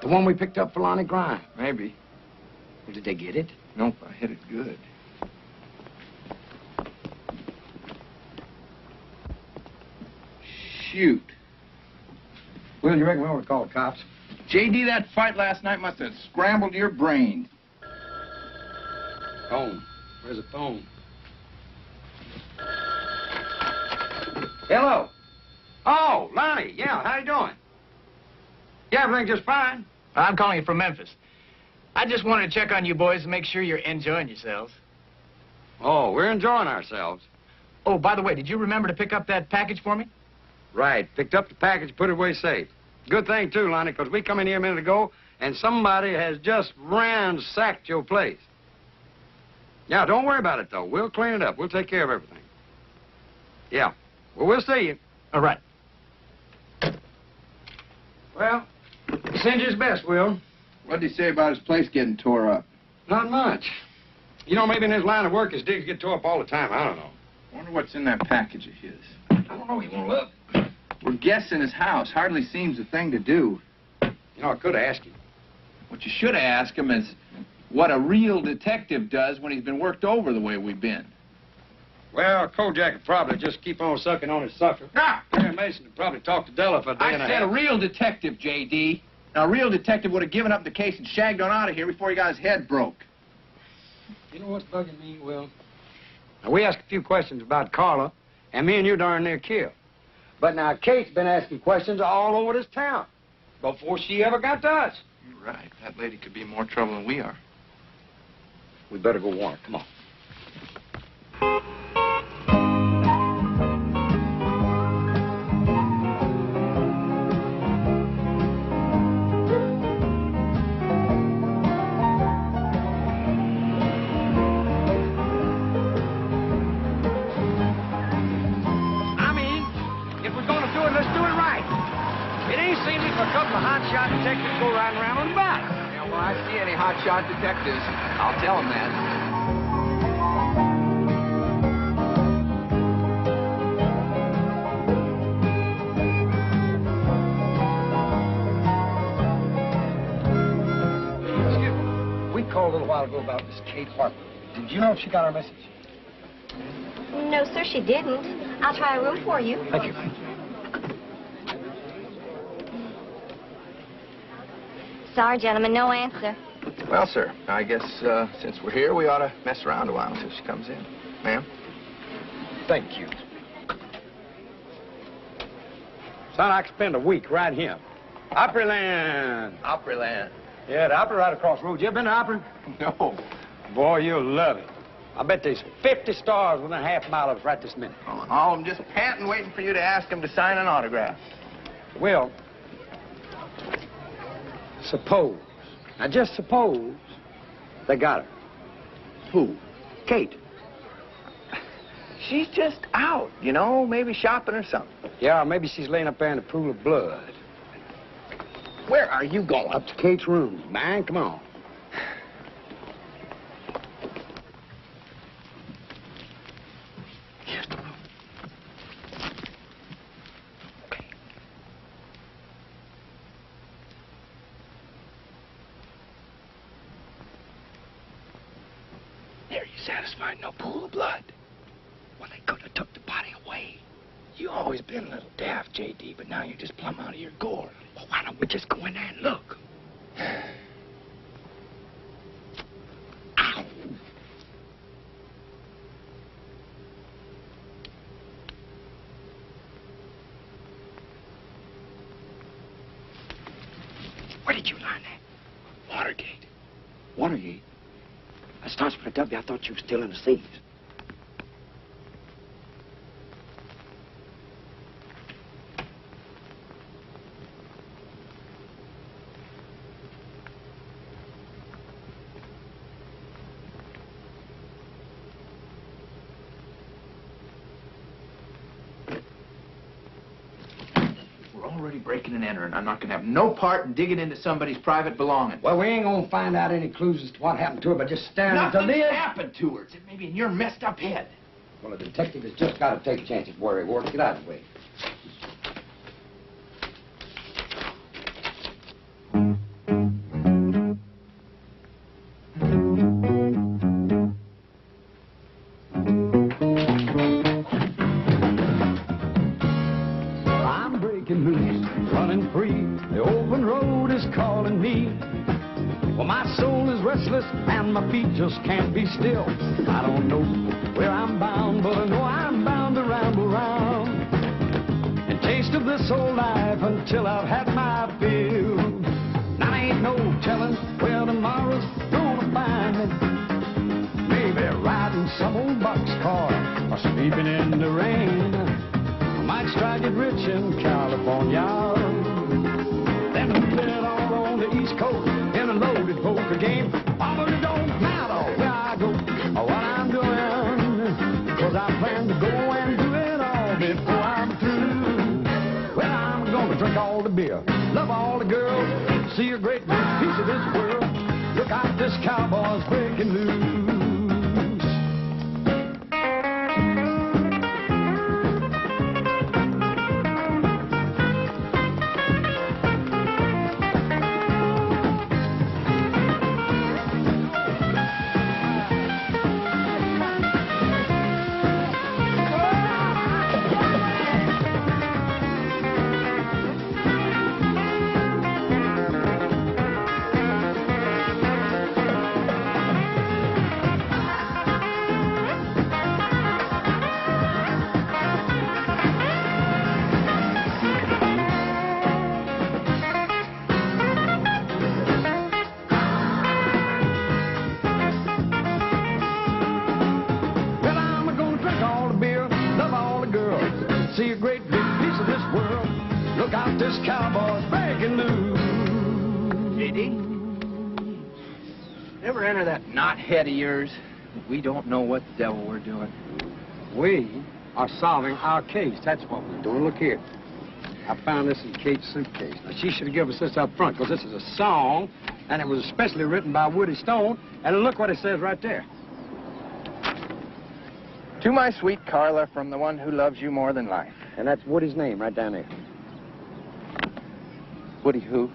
[SPEAKER 8] The one we picked up for Lonnie Grime.
[SPEAKER 5] Maybe.
[SPEAKER 8] Well, did they get it?
[SPEAKER 5] Nope, I hit it good. Shoot.
[SPEAKER 8] Will, you reckon we ought to call the cops?
[SPEAKER 5] J.D., that fight last night must have scrambled your brain.
[SPEAKER 8] Phone. Where's the phone? Hello. Oh, Lonnie. Yeah, how you doing? Yeah, everything just fine.
[SPEAKER 19] I'm calling you from Memphis. I just wanted to check on you boys and make sure you're enjoying yourselves.
[SPEAKER 8] Oh, we're enjoying ourselves.
[SPEAKER 19] Oh, by the way, did you remember to pick up that package for me?
[SPEAKER 8] Right. Picked up the package, put it away safe. Good thing, too, Lonnie, because we come in here a minute ago, and somebody has just ransacked your place. Yeah, don't worry about it, though. We'll clean it up. We'll take care of everything. Yeah. Well, we'll see you.
[SPEAKER 19] All right.
[SPEAKER 8] Well, send his best, Will.
[SPEAKER 5] What did he say about his place getting tore up?
[SPEAKER 8] Not much. You know, maybe in his line of work, his digs get tore up all the time. I don't know.
[SPEAKER 5] I wonder what's in that package of his.
[SPEAKER 8] I don't know. You want to look?
[SPEAKER 5] We're guessing his house. Hardly seems a thing to do.
[SPEAKER 8] You know, I could have asked him.
[SPEAKER 5] What you should have asked him is what a real detective does when he's been worked over the way we've been.
[SPEAKER 8] Well, Kojak would probably just keep on sucking on his sucker.
[SPEAKER 5] Ah!
[SPEAKER 8] Harry Mason would probably talk to Della for a day and a half.
[SPEAKER 5] I said a real detective, J.D. Now, a real detective would have given up the case and shagged on out of here before he got his head broke.
[SPEAKER 8] You know what's bugging me, Will? Now, we asked a few questions about Carla, and me and you darn near killed. But now Kate's been asking questions all over this town before she ever got to us.
[SPEAKER 5] You're right. That lady could be in more trouble than we are.
[SPEAKER 8] We better go warn her. Come on. Detectives go riding around on the bike.
[SPEAKER 5] Yeah, well, I see any hotshot detectives. I'll tell them that.
[SPEAKER 8] Excuse me. We called a little while ago about Miss Kate Harper. Did you know if she got our message?
[SPEAKER 10] No, sir, she didn't. I'll try a room for you.
[SPEAKER 8] Thank you.
[SPEAKER 10] Sorry, gentlemen, no answer.
[SPEAKER 5] Well, sir, I guess since we're here, we ought to mess around a while until she comes in. Ma'am?
[SPEAKER 8] Thank you. Son, I could spend a week right here. Opryland.
[SPEAKER 5] Opryland.
[SPEAKER 8] Yeah, the Opry right across the road. You ever been to Opry?
[SPEAKER 5] No.
[SPEAKER 8] Boy, you'll love it. I bet there's 50 stars within a half mile of us right this minute.
[SPEAKER 5] Oh, and all of them just panting, waiting for you to ask them to sign an autograph.
[SPEAKER 8] Will, suppose, now just suppose, they got her.
[SPEAKER 5] Who?
[SPEAKER 8] Kate.
[SPEAKER 5] She's just out, you know, maybe shopping or something.
[SPEAKER 8] Yeah, maybe she's laying up there in a pool of blood.
[SPEAKER 5] Where are you going?
[SPEAKER 8] Up to Kate's room, man. Come on.
[SPEAKER 5] There, you satisfied? No pool of blood. Well, they could have took the body away. You always been a little daft, J.D., but now you're just plumb out of your gourd. Well, why don't we just go in there and look? Ow! Where did you learn that? Watergate.
[SPEAKER 8] Watergate? That starts with a W. I thought you were still in the seas.
[SPEAKER 5] We're already breaking and entering. I'm not going to have no part in digging into somebody's private belongings.
[SPEAKER 2] Well, we ain't gonna find out any clues as to what happened to her by just staring at the
[SPEAKER 5] Nothing
[SPEAKER 2] lid.
[SPEAKER 5] happened to her. It's maybe in your messed up head.
[SPEAKER 2] Well, a detective has just got to take chances where he works. Get out of the way.
[SPEAKER 1] I'm breaking loose, running free. The open road is calling me. Well, my soul is restless and my feet just can't be still. I don't know where I'm bound, but I know I'm bound to ramble round and taste of this old life until I've had my fill. Now ain't no telling where tomorrow's gonna find me. Maybe riding some old boxcar or sleeping in the rain. I might strike it rich in California, then move it all on the East Coast in a loaded poker game. Oh, but it don't matter where I go or what I'm doing, 'cause I plan to go and do it all before I'm through. Well, I'm gonna drink all the beer, love all the girls, see a great big piece of this world. Look out, this cowboy's breaking loose. See a great big piece of this world. Look out, this cowboy's breaking loose.
[SPEAKER 5] J.D., ever enter that knothead of yours? We don't know what the devil we're doing.
[SPEAKER 8] We are solving our case. That's what we're doing. Look here. I found this in Kate's suitcase. Now, she should have given us this up front, because this is a song, and it was especially written by Woody Stone. And look what it says right there.
[SPEAKER 5] To my sweet Carla, from the one who loves you more than life.
[SPEAKER 8] And that's Woody's name right down there.
[SPEAKER 5] Woody who?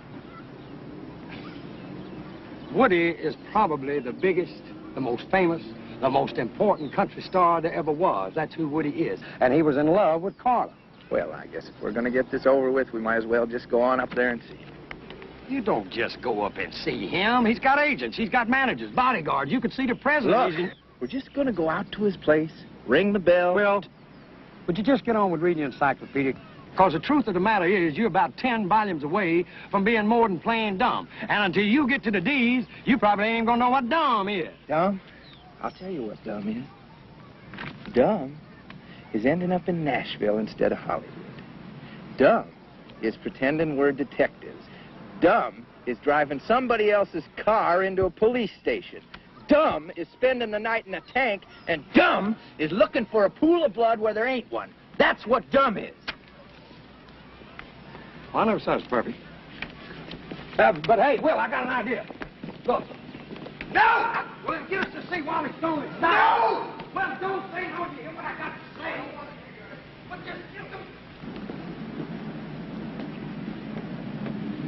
[SPEAKER 8] Woody is probably the biggest, the most famous, the most important country star there ever was. That's who Woody is. And he was in love with Carla.
[SPEAKER 5] Well, I guess if we're going to get this over with, we might as well just go on up there and see him.
[SPEAKER 8] You don't just go up and see him. He's got agents. He's got managers, bodyguards. You could see the president.
[SPEAKER 5] Look, we're just going to go out to his place, ring the bell.
[SPEAKER 8] Well, would you just get on with reading the encyclopedia? Because the truth of the matter is, you're about 10 volumes away from being more than plain dumb. And until you get to the D's, you probably ain't gonna know what dumb is.
[SPEAKER 5] Dumb? I'll tell you what dumb is. Dumb is ending up in Nashville instead of Hollywood. Dumb is pretending we're detectives. Dumb is driving somebody else's car into a police station. Dumb is spending the night in a tank, and dumb is looking for a pool of blood where there ain't one. That's what dumb is.
[SPEAKER 8] Well, I never said it's perfect. But hey, Will, I got an idea. Look. No! Well, then get us to see Wally Stone. No! Well, don't say no. You hear what I got to say? But just get them.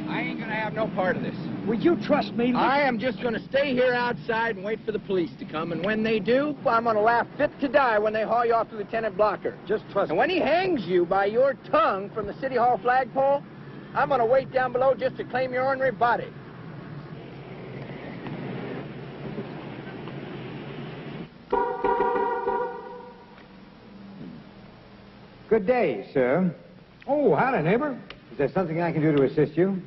[SPEAKER 19] I ain't gonna have no part of this.
[SPEAKER 8] Will you trust me?
[SPEAKER 19] I am just gonna stay here outside and wait for the police to come, and when they do, I'm gonna laugh fit to die when they haul you off to Lieutenant Blocker.
[SPEAKER 8] Just trust me.
[SPEAKER 19] And when he hangs you by your tongue from the City Hall flagpole, I'm gonna wait down below just to claim your ornery body.
[SPEAKER 2] Good day, sir.
[SPEAKER 8] Oh, howdy, neighbor.
[SPEAKER 2] Is there something I can do to assist you?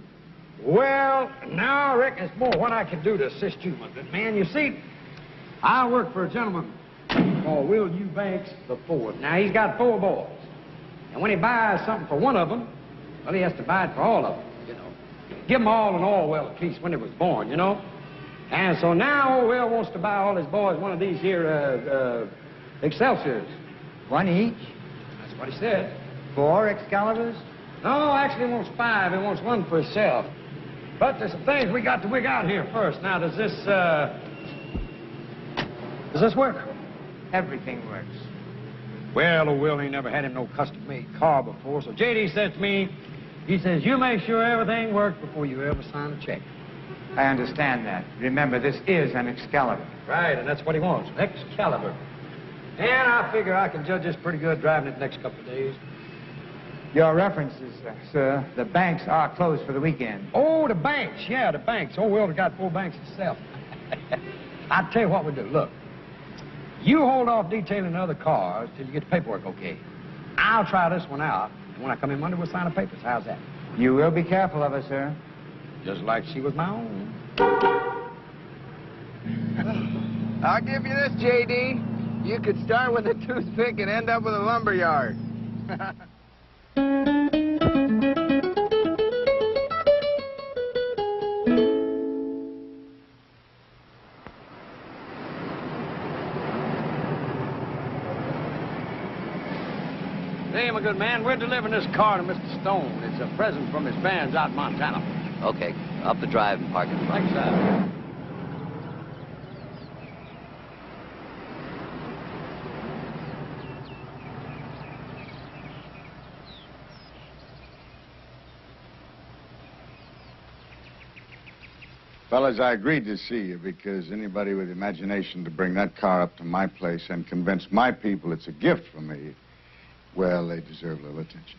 [SPEAKER 8] Well, now I reckon it's more what I can do to assist you, my good man. You see, I work for a gentleman called Will Eubanks the Fourth. Now, he's got 4 boys. And when he buys something for one of them, well, he has to buy it for all of them, you know. Give them all an Orwell a piece when they was born, you know. And so now old Will wants to buy all his boys one of these here, Excelsiors.
[SPEAKER 2] One each?
[SPEAKER 8] That's what he said.
[SPEAKER 2] 4 Excaliburs?
[SPEAKER 8] No, actually he wants 5. He wants one for himself. But there's some things we got to wig out here first. Now, does this work?
[SPEAKER 2] Everything works.
[SPEAKER 8] Well, old Will ain't never had him no custom-made car before, so J.D. said to me, he says, you make sure everything works before you ever sign a check.
[SPEAKER 2] I understand that. Remember, this is an Excalibur.
[SPEAKER 8] Right, and that's what he wants, Excalibur. And I figure I can judge this pretty good driving it the next couple of days.
[SPEAKER 2] Your references, sir. The banks are closed for the weekend.
[SPEAKER 8] Oh, the banks. Yeah, the banks. Oh, Will's got 4 banks himself. I'll tell you what we do. Look, you hold off detailing the other cars till you get the paperwork okay. I'll try this one out, and when I come in Monday, we'll sign the papers. How's that?
[SPEAKER 2] You will be careful of her, sir.
[SPEAKER 8] Just like she was my own.
[SPEAKER 19] I'll give you this, J.D. You could start with a toothpick and end up with a lumber yard.
[SPEAKER 8] Hey, my good man, we're delivering this car to Mr. Stone. It's a present from his bands out in Montana.
[SPEAKER 20] Okay, up the drive and park in front.
[SPEAKER 8] Thanks, sir.
[SPEAKER 15] Fellas, I agreed to see you because anybody with imagination to bring that car up to my place and convince my people it's a gift from me, well, they deserve a little attention.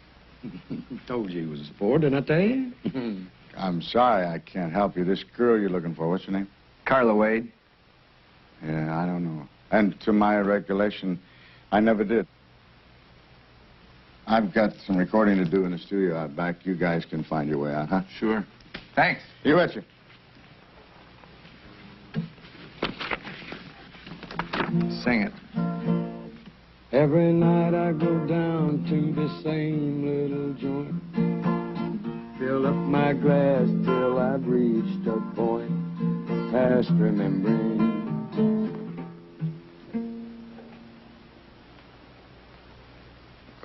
[SPEAKER 8] Told you he was a sport, didn't I tell you?
[SPEAKER 15] I'm sorry I can't help you. This girl you're looking for, what's her name?
[SPEAKER 5] Carla Wade.
[SPEAKER 15] Yeah, I don't know. And to my recollection, I never did. I've got some recording to do in the studio out back. You guys can find your way out, huh?
[SPEAKER 5] Sure. Thanks.
[SPEAKER 15] You betcha.
[SPEAKER 5] Sing it.
[SPEAKER 8] Every night I go down to the same little joint. Fill up my glass till I've reached a point past remembering.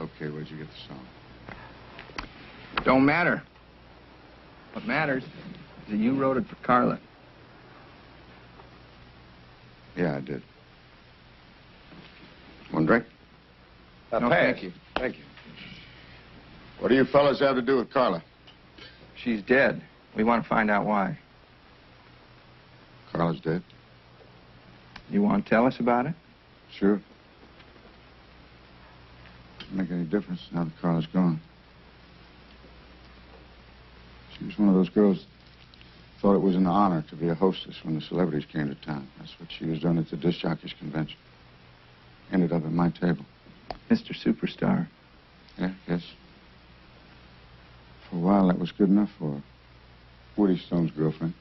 [SPEAKER 15] Okay, where'd you get the song?
[SPEAKER 5] Don't matter. What matters is that you wrote it for Carla.
[SPEAKER 15] Yeah, I did. One drink?
[SPEAKER 5] No, thank you.
[SPEAKER 8] Thank you.
[SPEAKER 15] What do you fellas have to do with Carla?
[SPEAKER 5] She's dead. We want to find out why.
[SPEAKER 15] Carla's dead?
[SPEAKER 5] You want to tell us about it?
[SPEAKER 15] Sure. Doesn't make any difference now that Carla's gone. She was one of those girls that thought it was an honor to be a hostess when the celebrities came to town. That's what she was doing at the disc jockeys convention. Ended up at my table.
[SPEAKER 5] Mr. Superstar.
[SPEAKER 15] Yeah, yes. For a while, that was good enough for her. Woody Stone's girlfriend.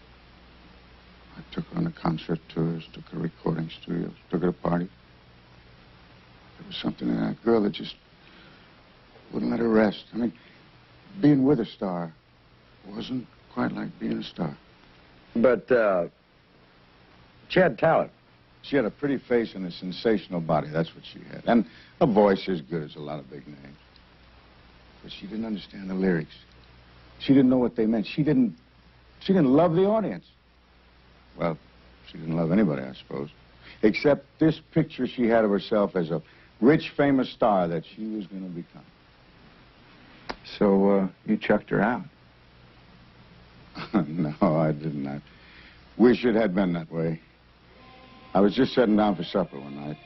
[SPEAKER 15] I took her on the concert tours, took her to recording studios, took her to parties. There was something in that girl that just wouldn't let her rest. I mean, being with a star wasn't quite like being a star.
[SPEAKER 8] But, she had talent.
[SPEAKER 15] She had a pretty face and a sensational body. That's what she had. And a voice as good as a lot of big names. But she didn't understand the lyrics. She didn't know what they meant. She didn't
[SPEAKER 21] She didn't love the audience. Well, she didn't love anybody, I suppose. Except this picture she had of herself as a rich, famous star that she was going to become.
[SPEAKER 22] So, you chucked her out?
[SPEAKER 21] No, I didn't. I wish it had been that way. I was just sitting down for supper one night,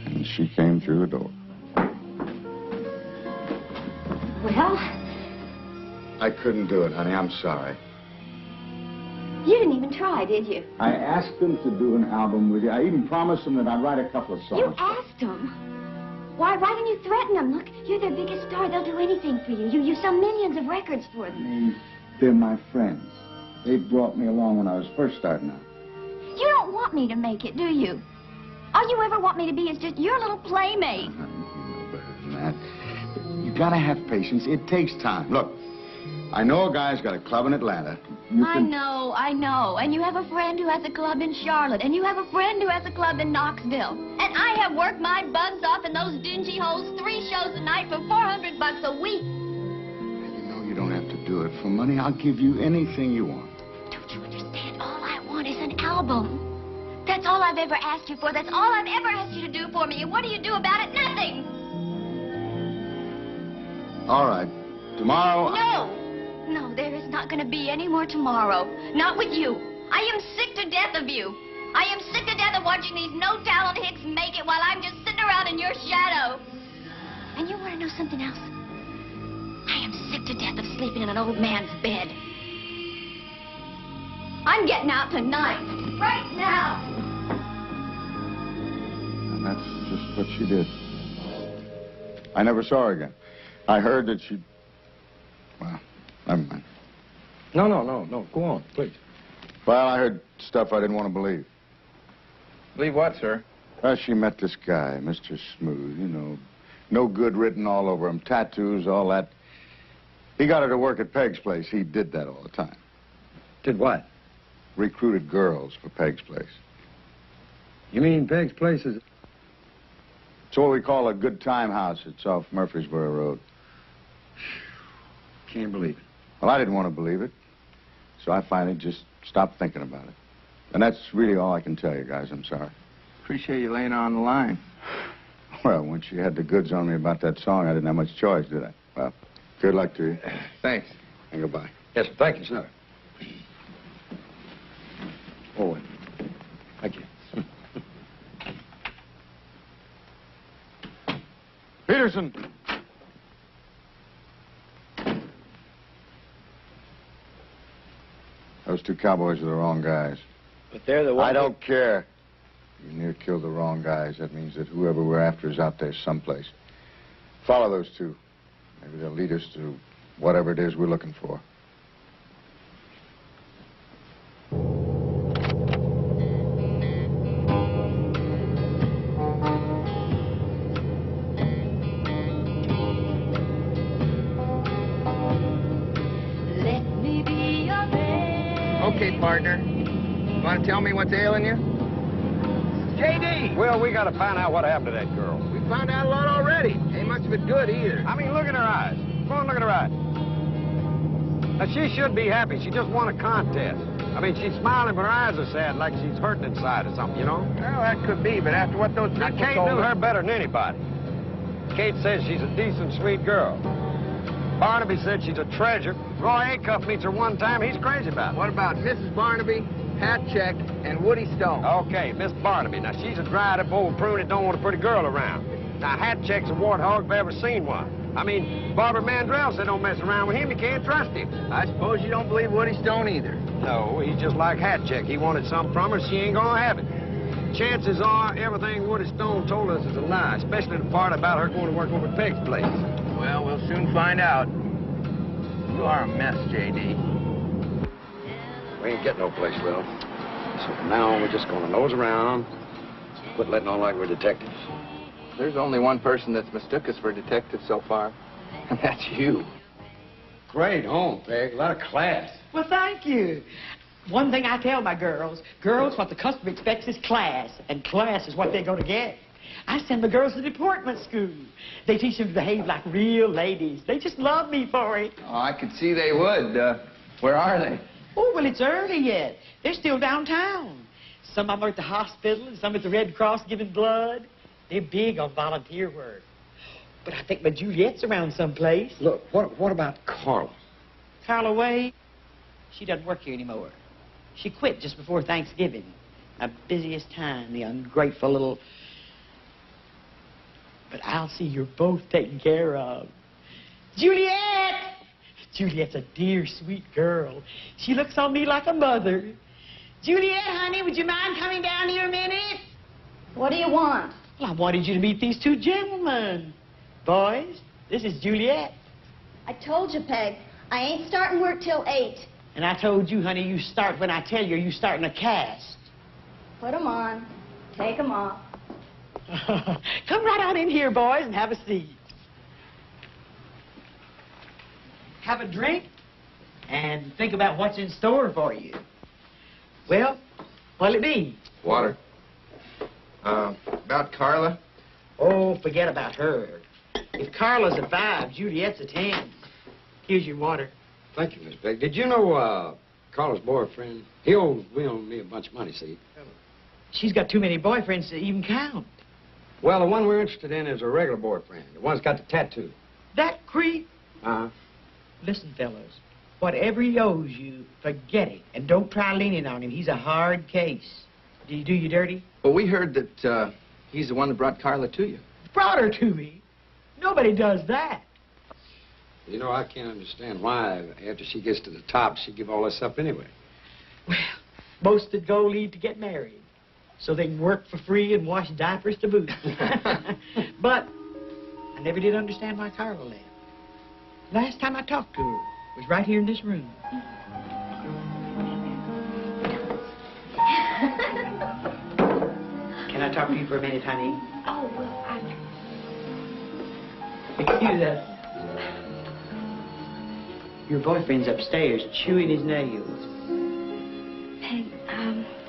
[SPEAKER 21] and she came through the door.
[SPEAKER 10] Well?
[SPEAKER 21] I couldn't do it, honey. I'm sorry.
[SPEAKER 10] You didn't even try, did you?
[SPEAKER 21] I asked them to do an album with you. I even promised them that I'd write a couple of songs.
[SPEAKER 10] You asked them? Why didn't you threaten them? Look, you're their biggest star. They'll do anything for you. You sell millions of records for them.
[SPEAKER 21] They're my friends. They brought me along when I was first starting out.
[SPEAKER 10] You don't want me to make it, do you? All you ever want me to be is just your little playmate.
[SPEAKER 21] You know better than that. You gotta have patience. It takes time. Look, I know a guy's got a club in Atlanta.
[SPEAKER 10] I know. And you have a friend who has a club in Charlotte. And you have a friend who has a club in Knoxville. And I have worked my buns off in those dingy holes 3 shows a night for $400 a week.
[SPEAKER 21] You know you don't have to do it for money. I'll give you anything you want.
[SPEAKER 10] Don't you understand? All I want is an album. That's all I've ever asked you for. That's all I've ever asked you to do for me. And what do you do about it? Nothing.
[SPEAKER 21] All right. Tomorrow...
[SPEAKER 10] No, there is not going to be any more tomorrow. Not with you. I am sick to death of you. I am sick to death of watching these no-talent hicks make it while I'm just sitting around in your shadow. And you want to know something else? I am sick to death of sleeping in an old man's bed. I'm getting out tonight. Right now.
[SPEAKER 21] And that's just what she did. I never saw her again. I heard that she... Well, never mind.
[SPEAKER 8] No. Go on, please.
[SPEAKER 21] Well, I heard stuff I didn't want to believe.
[SPEAKER 5] Believe what, sir?
[SPEAKER 21] Well, she met this guy, Mr. Smooth, you know. No good written all over him. Tattoos, all that. He got her to work at Peg's place. He did that all the time.
[SPEAKER 8] Did what?
[SPEAKER 21] Recruited girls for Peg's place.
[SPEAKER 8] You mean Peg's place is...
[SPEAKER 21] It's what we call a good time house. It's off Murfreesboro Road.
[SPEAKER 8] Can't believe it.
[SPEAKER 21] Well, I didn't want to believe it, so I finally just stopped thinking about it. And that's really all I can tell you guys. I'm sorry.
[SPEAKER 5] Appreciate you laying on the line.
[SPEAKER 21] Well, once you had the goods on me about that song, I didn't have much choice, did I? Well, good luck to you.
[SPEAKER 5] Thanks.
[SPEAKER 21] And goodbye.
[SPEAKER 8] Yes, thank you, sir. Oh, thank you.
[SPEAKER 21] Peterson! Those 2 cowboys are the wrong guys.
[SPEAKER 19] But they're the ones...
[SPEAKER 21] I don't care. You near killed the wrong guys. That means that whoever we're after is out there someplace. Follow those 2. Maybe they'll lead us to whatever it is we're looking for.
[SPEAKER 5] Okay, partner. Want to tell me what's ailing you? J.D.
[SPEAKER 8] Well, we got to find out what happened to that girl.
[SPEAKER 5] We found out a lot already. Ain't much of it good either.
[SPEAKER 8] I mean, look at her eyes. Come on, look at her eyes. Now, she should be happy. She just won a contest. I mean, she's smiling, but her eyes are sad, like she's hurting inside or something, you know?
[SPEAKER 5] Well, that could be, but after what those people
[SPEAKER 8] Kate
[SPEAKER 5] told
[SPEAKER 8] knew
[SPEAKER 5] us...
[SPEAKER 8] her better than anybody. Kate says she's a decent, sweet girl. Barnaby said she's a treasure. Roy Acuff meets her one time. He's crazy about it.
[SPEAKER 5] What about Mrs. Barnaby, Hatcheck, and Woody Stone?
[SPEAKER 8] Okay, Miss Barnaby. Now, she's a dried-up old prune that don't want a pretty girl around. Now, Hatcheck's a warthog if I ever seen one. I mean, Barbara Mandrell said don't mess around with him. You can't trust him.
[SPEAKER 5] I suppose you don't believe Woody Stone either.
[SPEAKER 8] No, he's just like Hatcheck. He wanted something from her. She ain't gonna have it. Chances are everything Woody Stone told us is a lie, especially the part about her going to work over at Peg's place.
[SPEAKER 5] Well, we'll soon find out. You are a mess, J.D.
[SPEAKER 8] We ain't getting no place, Will. So from now on, we're just gonna nose around, quit letting on like we're detectives.
[SPEAKER 5] There's only one person that's mistook us for detectives so far, and that's you.
[SPEAKER 2] Great home, Peg. A lot of class.
[SPEAKER 23] Well, thank you. One thing I tell my girls, what the customer expects is class, and class is what they're going to get. I send the girls to deportment school. They teach them to behave like real ladies. They just love me for it.
[SPEAKER 5] Oh, I could see they would. Where are they?
[SPEAKER 23] Oh, well, it's early yet. They're still downtown. Some of them are at the hospital and some at the Red Cross giving blood. They're big on volunteer work. But I think my Juliet's around someplace.
[SPEAKER 2] Look, what about Carla?
[SPEAKER 23] Carla Wade, she doesn't work here anymore. She quit just before Thanksgiving. Our busiest time, the ungrateful little... But I'll see you're both taken care of. Juliet! Juliet's a dear, sweet girl. She looks on me like a mother. Juliet, honey, would you mind coming down here a minute?
[SPEAKER 10] What do you want?
[SPEAKER 23] Well, I wanted you to meet these two gentlemen. Boys, this is Juliet.
[SPEAKER 10] I told you, Peg, I ain't starting work till 8.
[SPEAKER 23] And I told you, honey, you start when I tell you starting a cast.
[SPEAKER 10] Put 'em on. Take 'em off.
[SPEAKER 23] Come right on in here, boys, and have a seat. Have a drink and think about what's in store for you. Well, what'll it be?
[SPEAKER 5] Water. About Carla?
[SPEAKER 23] Oh, forget about her. If Carla's a 5, Juliet's a 10. Here's your water.
[SPEAKER 2] Thank you, Miss Beck. Did you know Carla's boyfriend? We owe me a bunch of money, see?
[SPEAKER 23] She's got too many boyfriends to even count.
[SPEAKER 2] Well, the one we're interested in is a regular boyfriend. The one's got the tattoo.
[SPEAKER 23] That creep?
[SPEAKER 2] Uh-huh.
[SPEAKER 23] Listen, fellas, whatever he owes you, forget it. And don't try leaning on him. He's a hard case. Did he do you dirty?
[SPEAKER 5] Well, we heard that he's the one that brought Carla to you.
[SPEAKER 23] Brought her to me? Nobody does that.
[SPEAKER 2] You know, I can't understand why, after she gets to the top, she give all this up anyway.
[SPEAKER 23] Well, most that go leave to get married, so they can work for free and wash diapers to boot. But I never did understand why Carla left. Last time I talked to her was right here in this room. Can I talk to you for a minute, honey?
[SPEAKER 10] Oh, well,
[SPEAKER 23] Excuse us. Your boyfriend's upstairs chewing his nails.
[SPEAKER 10] Peg,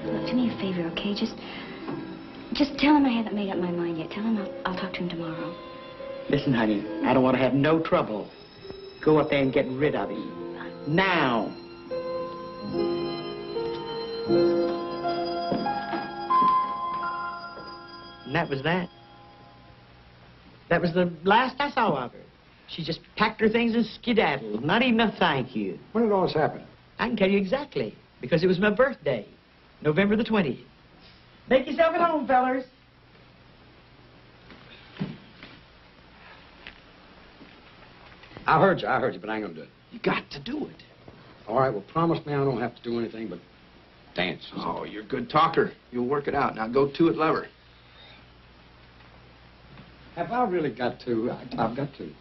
[SPEAKER 10] look, do me a favor, okay? Just tell him I haven't made up my mind yet. Tell him I'll talk to him tomorrow.
[SPEAKER 23] Listen, honey, I don't want to have no trouble. Go up there and get rid of him. Now. And that was that. That was the last I saw of her. She just packed her things and skedaddled. Not even a thank you.
[SPEAKER 2] When did all this happen?
[SPEAKER 23] I can tell you exactly. Because it was my birthday. November the 20th. Make yourself at home, fellers.
[SPEAKER 2] I heard you, but I ain't gonna do it.
[SPEAKER 5] You got to do it.
[SPEAKER 2] All right, well, promise me I don't have to do anything but dance.
[SPEAKER 5] Oh, you're a good talker. You'll work it out. Now go to it, lover.
[SPEAKER 2] Have I really got to? I've got to.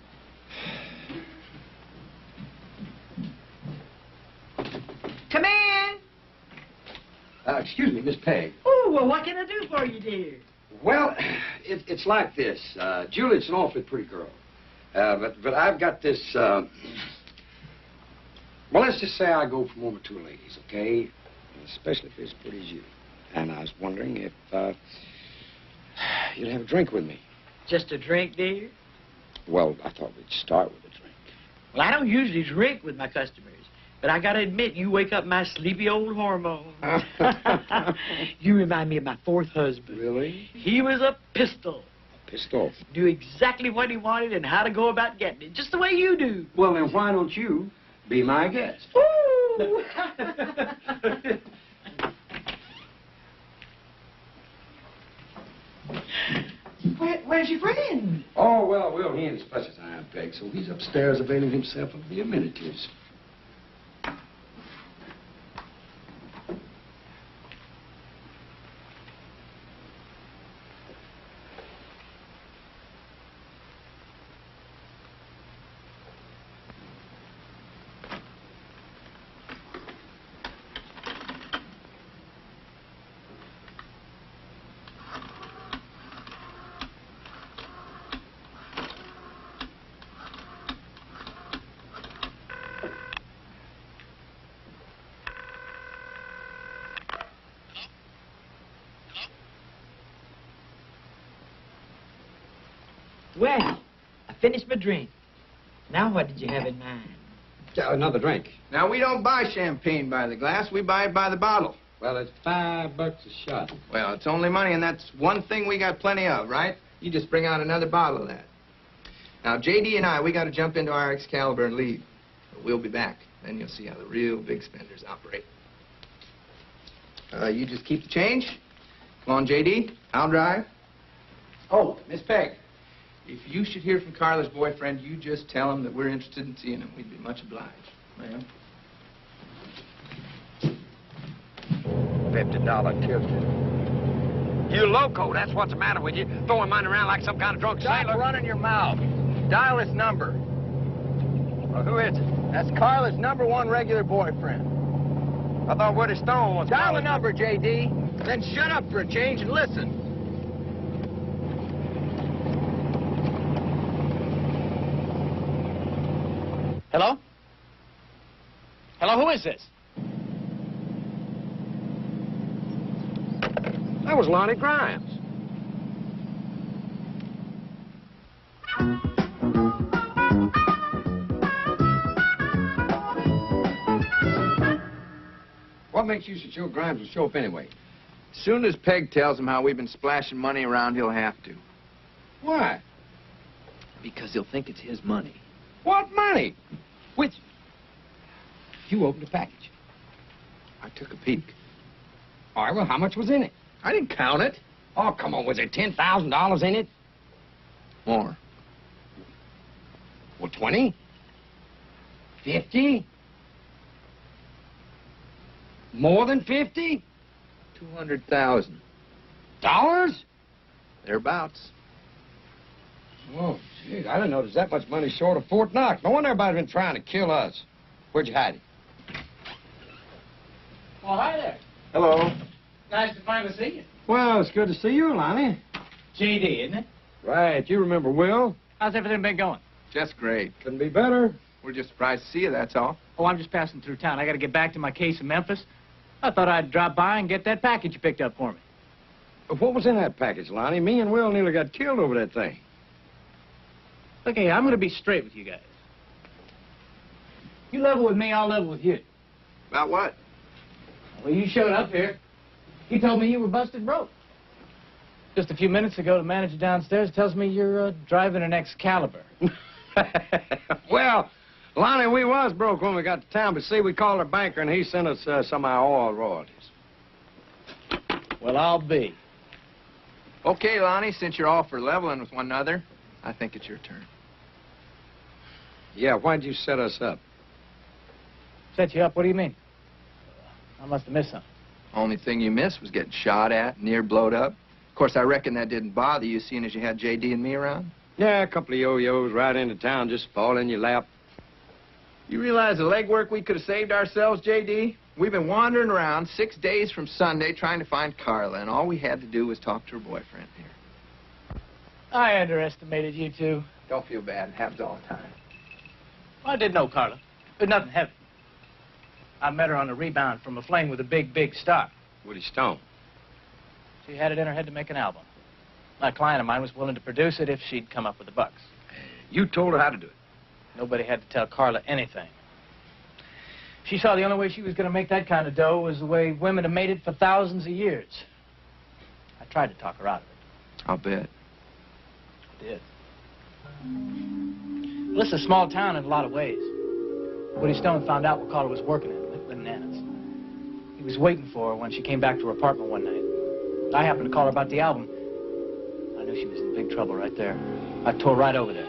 [SPEAKER 23] Come in.
[SPEAKER 2] Excuse me, Miss Peg.
[SPEAKER 23] Oh, well, what can I do for you, dear?
[SPEAKER 2] Well, it's like this. Juliet's an awfully pretty girl. But I've got this, well, let's just say I go from over two ladies, okay? Especially if it's as pretty as you. And I was wondering if, you'd have a drink with me.
[SPEAKER 23] Just a drink, dear?
[SPEAKER 2] Well, I thought we'd start with a drink.
[SPEAKER 23] Well, I don't usually drink with my customers. But I gotta admit, you wake up my sleepy old hormones. You remind me of my 4th husband.
[SPEAKER 2] Really?
[SPEAKER 23] He was a pistol.
[SPEAKER 2] Pistol?
[SPEAKER 23] Knew exactly what he wanted and how to go about getting it, just the way you do.
[SPEAKER 2] Well, then why don't you be my guest?
[SPEAKER 23] Ooh! Where's your friend?
[SPEAKER 2] Oh, well, he ain't as fresh as I am, Peg, so he's upstairs availing himself of the amenities.
[SPEAKER 23] Well, I finished my drink. Now what did you have in mind?
[SPEAKER 2] Another drink.
[SPEAKER 5] Now, we don't buy champagne by the glass. We buy it by the bottle.
[SPEAKER 2] Well, it's $5 a shot.
[SPEAKER 5] Well, it's only money, and that's one thing we got plenty of, right? You just bring out another bottle of that. Now, J.D. and I, we got to jump into our Excalibur and leave. But we'll be back. Then you'll see how the real big spenders operate. You just keep the change. Come on, J.D. I'll drive. Oh, Miss Peg, if you should hear from Carla's boyfriend, you just tell him that we're interested in seeing him. We'd be much obliged, ma'am.
[SPEAKER 8] $50 ticket. You loco, that's what's the matter with you. Throwing money around like some kind of drunk
[SPEAKER 19] Stop
[SPEAKER 8] sailor.
[SPEAKER 19] running your mouth. Dial his number.
[SPEAKER 8] Well, who is it?
[SPEAKER 19] That's Carla's #1 regular boyfriend.
[SPEAKER 8] I thought Woody Stone was...
[SPEAKER 19] Dial the number, J.D. Then shut up for a change and listen. Hello? Hello, who is this?
[SPEAKER 8] That was Lonnie Grimes.
[SPEAKER 2] What makes you so sure Grimes will show up anyway?
[SPEAKER 5] As soon as Peg tells him how we've been splashing money around, he'll have to.
[SPEAKER 2] Why?
[SPEAKER 5] Because he'll think it's his money.
[SPEAKER 2] What money? Which? You opened a package.
[SPEAKER 5] I took a peek.
[SPEAKER 2] All right, well, how much was in it?
[SPEAKER 5] I didn't count it.
[SPEAKER 2] Oh, come on, was there $10,000 in it?
[SPEAKER 5] More.
[SPEAKER 2] Well, 20? 50? More than 50?
[SPEAKER 5] 200,000.
[SPEAKER 2] Dollars?
[SPEAKER 5] Thereabouts.
[SPEAKER 2] Oh, gee, I didn't know there's that much money short of Fort Knox. No wonder everybody's been trying to kill us. Where'd you hide it?
[SPEAKER 23] Well, hi there.
[SPEAKER 5] Hello.
[SPEAKER 23] Nice to finally see you.
[SPEAKER 2] Well, it's good to see you, Lonnie.
[SPEAKER 23] J.D., isn't it?
[SPEAKER 2] Right, you remember Will?
[SPEAKER 23] How's everything been going?
[SPEAKER 5] Just great.
[SPEAKER 2] Couldn't be better.
[SPEAKER 5] We're just surprised to see you, that's all.
[SPEAKER 23] Oh, I'm just passing through town. I got to get back to my case in Memphis. I thought I'd drop by and get that package you picked up for me.
[SPEAKER 2] What was in that package, Lonnie? Me and Will nearly got killed over that thing.
[SPEAKER 23] Look, hey, I'm going to be straight with you guys. You level with me, I'll level with you.
[SPEAKER 5] About what?
[SPEAKER 23] Well, you showed up here. You told me you were busted broke. Just a few minutes ago, the manager downstairs tells me you're driving an Excalibur.
[SPEAKER 2] Well, Lonnie, we was broke when we got to town, but see, we called our banker, and he sent us some of our oil royalties.
[SPEAKER 23] Well, I'll be.
[SPEAKER 5] Okay, Lonnie, since you're all for leveling with one another, I think it's your turn.
[SPEAKER 2] Yeah, why'd you set us up?
[SPEAKER 23] Set you up? What do you mean? I must have missed something.
[SPEAKER 5] Only thing you missed was getting shot at, near blowed up. Of course, I reckon that didn't bother you, seeing as you had J.D. and me around.
[SPEAKER 2] Yeah, a couple of yo-yos right into town, just fall in your lap.
[SPEAKER 5] You realize the legwork we could have saved ourselves, J.D.? We've been wandering around 6 days from Sunday trying to find Carla, and all we had to do was talk to her boyfriend here.
[SPEAKER 23] I underestimated you two.
[SPEAKER 5] Don't feel bad. It happens all the time.
[SPEAKER 23] Well, I did know Carla. But nothing heavy. I met her on a rebound from a fling with a big, big star.
[SPEAKER 2] Woody Stone.
[SPEAKER 23] She had it in her head to make an album. A client of mine was willing to produce it if she'd come up with the bucks.
[SPEAKER 2] You told her how to do it.
[SPEAKER 23] Nobody had to tell Carla anything. She saw the only way she was going to make that kind of dough was the way women have made it for thousands of years. I tried to talk her out of it.
[SPEAKER 5] I'll bet.
[SPEAKER 23] I did. Well, it's a small town in a lot of ways. Woody Stone found out what Carla was working at, went bananas. He was waiting for her when she came back to her apartment one night. I happened to call her about the album. I knew she was in big trouble right there. I tore right over there.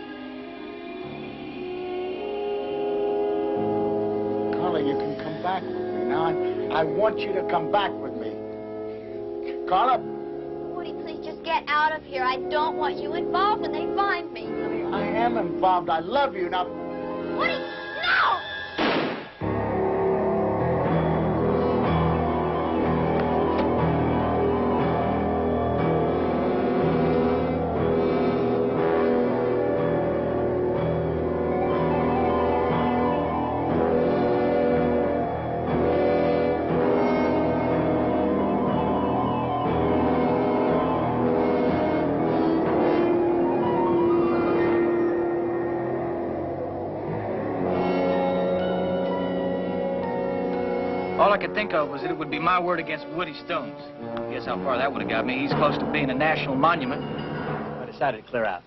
[SPEAKER 3] Carla, you can come back with me. Now, I want you to come back with me. Carla?
[SPEAKER 10] Woody, please just get out of here. I don't want you involved when they find me.
[SPEAKER 3] I am involved. I love you. Now...
[SPEAKER 10] Woody, no!
[SPEAKER 6] All I could think of was that it would be my word against Woody Stone's. Guess how far that would have got me. He's close to being a national monument. I decided to clear out.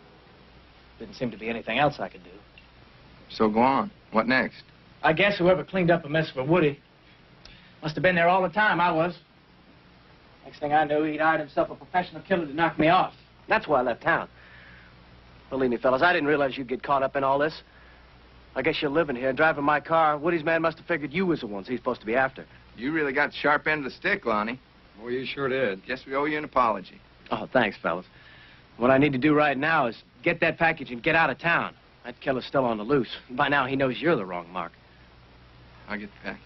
[SPEAKER 6] Didn't seem to be anything else I could do.
[SPEAKER 5] So go on. What next?
[SPEAKER 6] I guess whoever cleaned up a mess for Woody must have been there all the time. I was. Next thing I knew, he'd hired himself a professional killer to knock me off.
[SPEAKER 11] That's why I left town. Believe me, fellas, I didn't realize you'd get caught up in all this. I guess you're living here, driving my car. Woody's man must have figured you was the ones he's supposed to be after.
[SPEAKER 5] You really got the sharp end of the stick, Lonnie.
[SPEAKER 8] Well, you sure did.
[SPEAKER 5] Guess we owe you an apology.
[SPEAKER 11] Oh, thanks, fellas. What I need to do right now is get that package and get out of town. That killer's still on the loose. By now, he knows you're the wrong mark.
[SPEAKER 5] I'll get the package.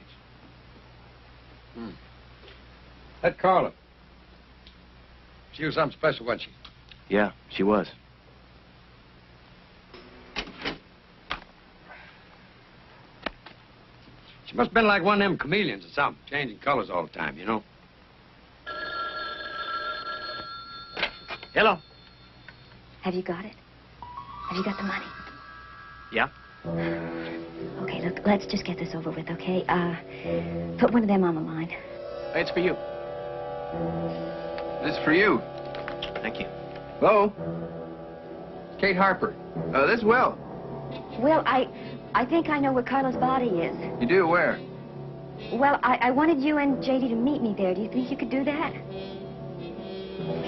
[SPEAKER 8] That Carla. She was something special, wasn't she?
[SPEAKER 11] Yeah, she was.
[SPEAKER 8] She must have been like one of them chameleons or something, changing colors all the time, you know?
[SPEAKER 11] Hello?
[SPEAKER 10] Have you got it? Have you got the money?
[SPEAKER 11] Yeah?
[SPEAKER 10] Okay, look, let's just get this over with, okay? Put one of them on the line.
[SPEAKER 11] It's for you.
[SPEAKER 5] This is for you.
[SPEAKER 11] Thank you.
[SPEAKER 5] Hello? Kate Harper. This is Will.
[SPEAKER 10] Well, I think I know where Carla's body is.
[SPEAKER 5] You do? Where?
[SPEAKER 10] Well, I wanted you and JD to meet me there. Do you think you could do that?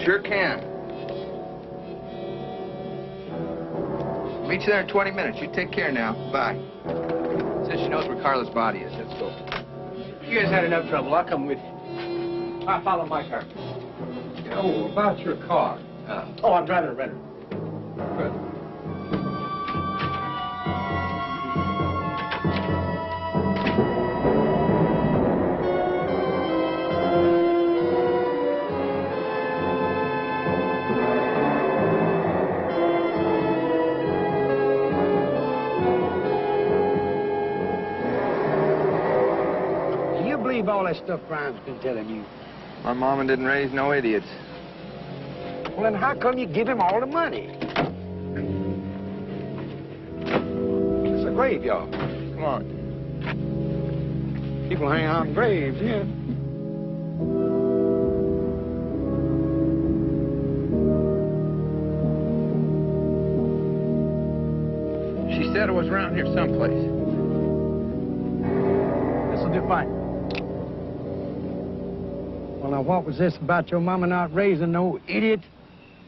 [SPEAKER 5] Sure can. Meet you there in 20 minutes. You take care now. Bye. Says she knows where Carla's body is. Let's go.
[SPEAKER 6] You guys had enough trouble. I'll come with you. I'll follow my car.
[SPEAKER 8] Oh, about your car.
[SPEAKER 6] Oh, I'm driving a Renner.
[SPEAKER 8] Good.
[SPEAKER 2] Do you believe all that stuff Brian's been telling you?
[SPEAKER 5] My mama didn't raise no idiots.
[SPEAKER 2] Well, then how come you give him all the money? It's a graveyard.
[SPEAKER 5] Come on.
[SPEAKER 2] People hang out in graves, yeah.
[SPEAKER 5] She said it was around here someplace.
[SPEAKER 6] This'll do fine.
[SPEAKER 2] Well, now, what was this about your mama not raising no idiot?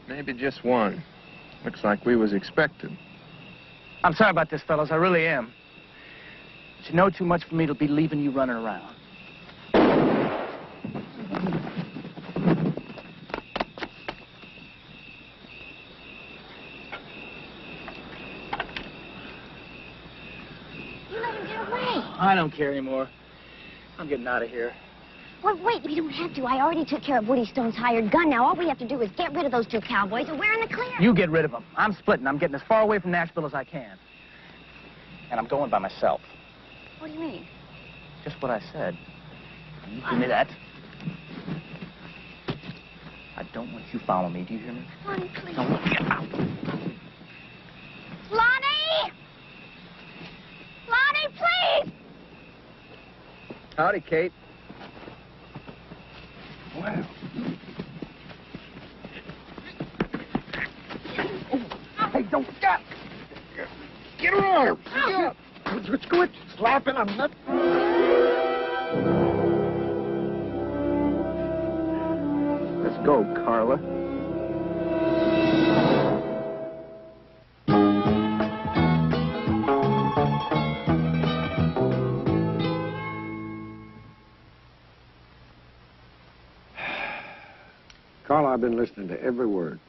[SPEAKER 5] Maybe just one. Looks like we was expected.
[SPEAKER 6] I'm sorry about this, fellas. I really am. But you know too much for me to be leaving you running around.
[SPEAKER 10] You let him get away.
[SPEAKER 6] I don't care anymore. I'm getting out of here.
[SPEAKER 10] Well, wait, we don't have to. I already took care of Woody Stone's hired gun. Now, all we have to do is get rid of those two cowboys, and we're in the clear.
[SPEAKER 6] You get rid of them. I'm splitting. I'm getting as far away from Nashville as I can. And I'm going by myself.
[SPEAKER 10] What do you mean?
[SPEAKER 6] Just what I said. You hear me that? I don't want you following me. Do you hear me?
[SPEAKER 10] Lonnie, please.
[SPEAKER 6] Don't get out.
[SPEAKER 10] Lonnie! Lonnie, please!
[SPEAKER 5] Howdy, Kate.
[SPEAKER 2] Well. Hey, don't stop! Get her arm! Yeah. Let's quit slapping a nut.
[SPEAKER 5] Let's go, Carla.
[SPEAKER 8] Carla, I've been listening to every word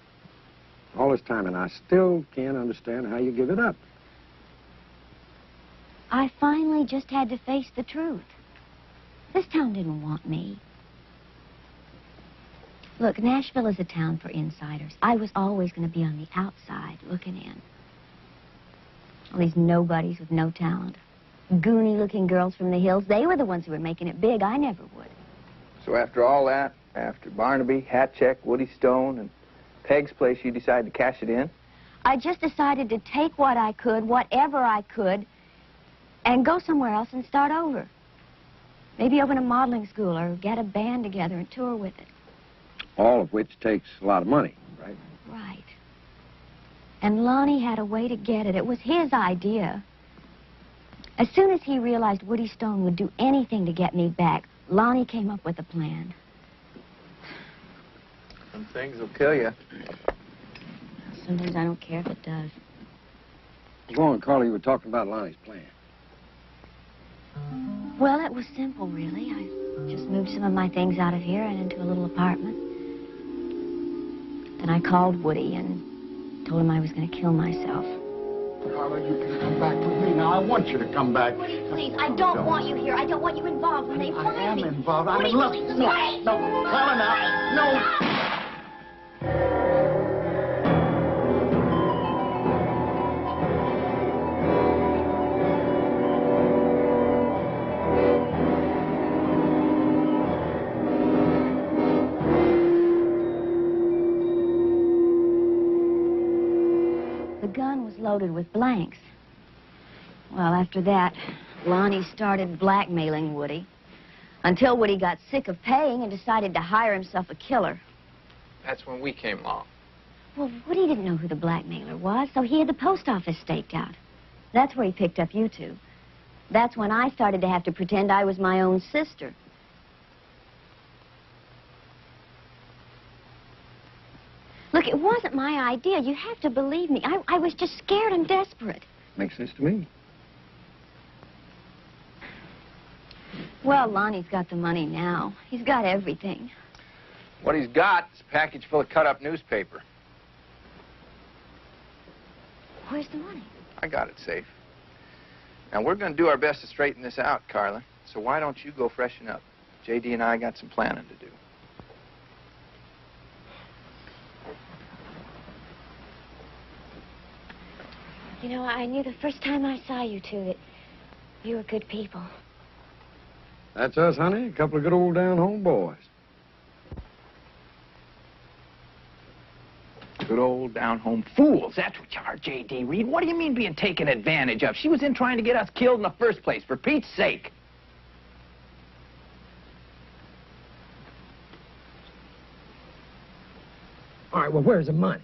[SPEAKER 8] all this time, and I still can't understand how you give it up.
[SPEAKER 10] I finally just had to face the truth. This town didn't want me. Look, Nashville is a town for insiders. I was always going to be on the outside looking in. All these nobodies with no talent. Goony-looking girls from the hills, they were the ones who were making it big. I never would.
[SPEAKER 5] So after all that, after Barnaby, Hatcheck, Woody Stone, and Peg's place, you decided to cash it in?
[SPEAKER 10] I just decided to take what I could, whatever I could, and go somewhere else and start over. Maybe open a modeling school or get a band together and tour with it.
[SPEAKER 8] All of which takes a lot of money, right?
[SPEAKER 10] Right. And Lonnie had a way to get it. It was his idea. As soon as he realized Woody Stone would do anything to get me back, Lonnie came up with a plan.
[SPEAKER 5] Some things will kill you.
[SPEAKER 10] Sometimes I don't care if it does.
[SPEAKER 8] Go on, Carla. You were talking about Lonnie's plan.
[SPEAKER 10] Well, it was simple, really. I just moved some of my things out of here and into a little apartment. Then I called Woody and told him I was going to kill myself.
[SPEAKER 3] Carla, you can come back with me now. I want you to come back.
[SPEAKER 10] Woody, please, I don't want you here. I don't want you involved when they find me.
[SPEAKER 3] I am involved.
[SPEAKER 10] Woody,
[SPEAKER 3] I'm
[SPEAKER 10] please,
[SPEAKER 3] no,
[SPEAKER 10] wait!
[SPEAKER 3] no, Carla, now, no.
[SPEAKER 10] The gun was loaded with blanks. Well, after that, Lonnie started blackmailing Woody until Woody got sick of paying and decided to hire himself a killer.
[SPEAKER 5] That's when we came along.
[SPEAKER 10] Well, Woody didn't know who the blackmailer was, so he had the post office staked out. That's where he picked up you two. That's when I started to have to pretend I was my own sister. Look, it wasn't my idea. You have to believe me. I was just scared and desperate.
[SPEAKER 8] Makes sense to me.
[SPEAKER 10] Well, Lonnie's got the money now. He's got everything.
[SPEAKER 5] What he's got is a package full of cut-up newspaper.
[SPEAKER 10] Where's the money?
[SPEAKER 5] I got it safe. Now, we're going to do our best to straighten this out, Carla. So why don't you go freshen up? J.D. and I got some planning to do.
[SPEAKER 10] You know, I knew the first time I saw you two that you were good people.
[SPEAKER 8] That's us, honey. A couple of good old down-home boys.
[SPEAKER 19] Good old down-home fools. That's what you are, J.D. Reed. What do you mean being taken advantage of? She was in trying to get us killed in the first place, for Pete's sake.
[SPEAKER 23] All right, well, where's the money?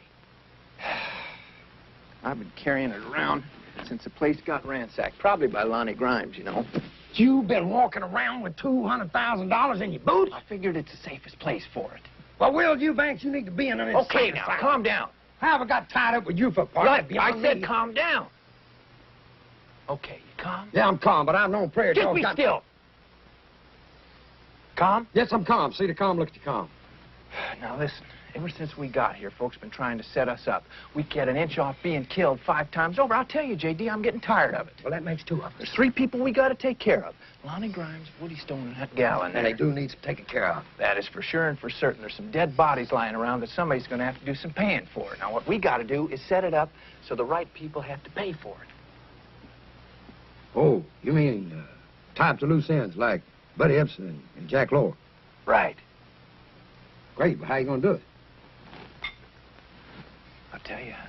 [SPEAKER 19] I've been carrying it around since the place got ransacked. Probably by Lonnie Grimes, you know.
[SPEAKER 23] You've been walking around with $200,000 in your boot?
[SPEAKER 19] I figured it's the safest place for it.
[SPEAKER 23] Well, Will Eubanks, you need to be in an
[SPEAKER 19] Okay,
[SPEAKER 23] insane
[SPEAKER 19] now,
[SPEAKER 23] asylum.
[SPEAKER 19] calm down.
[SPEAKER 23] How have I got tied up with you for part?
[SPEAKER 19] Look, I said calm down. Okay, you calm?
[SPEAKER 23] Yeah, I'm calm, but I've known prayer
[SPEAKER 19] Just
[SPEAKER 23] dogs
[SPEAKER 19] be
[SPEAKER 23] got...
[SPEAKER 19] still. Calm?
[SPEAKER 23] Yes, I'm calm. See the calm, look at the calm.
[SPEAKER 19] Now, listen. Ever since we got here, folks been trying to set us up. We get an inch off being killed 5 times over. I'll tell you, J.D., I'm getting tired of it.
[SPEAKER 23] Well, that makes 2 of us.
[SPEAKER 19] There's 3 people we got to take care of. Lonnie Grimes, Woody Stone, and that gal in there.
[SPEAKER 23] And they do need some taking care of.
[SPEAKER 19] That is for sure and for certain. There's some dead bodies lying around that somebody's going to have to do some paying for. Now, what we got to do is set it up so the right people have to pay for it.
[SPEAKER 8] Oh, you mean tie up the loose ends like Buddy Epson and Jack Lohr?
[SPEAKER 19] Right.
[SPEAKER 8] Great, but how you going to do it?
[SPEAKER 19] I'll tell you how.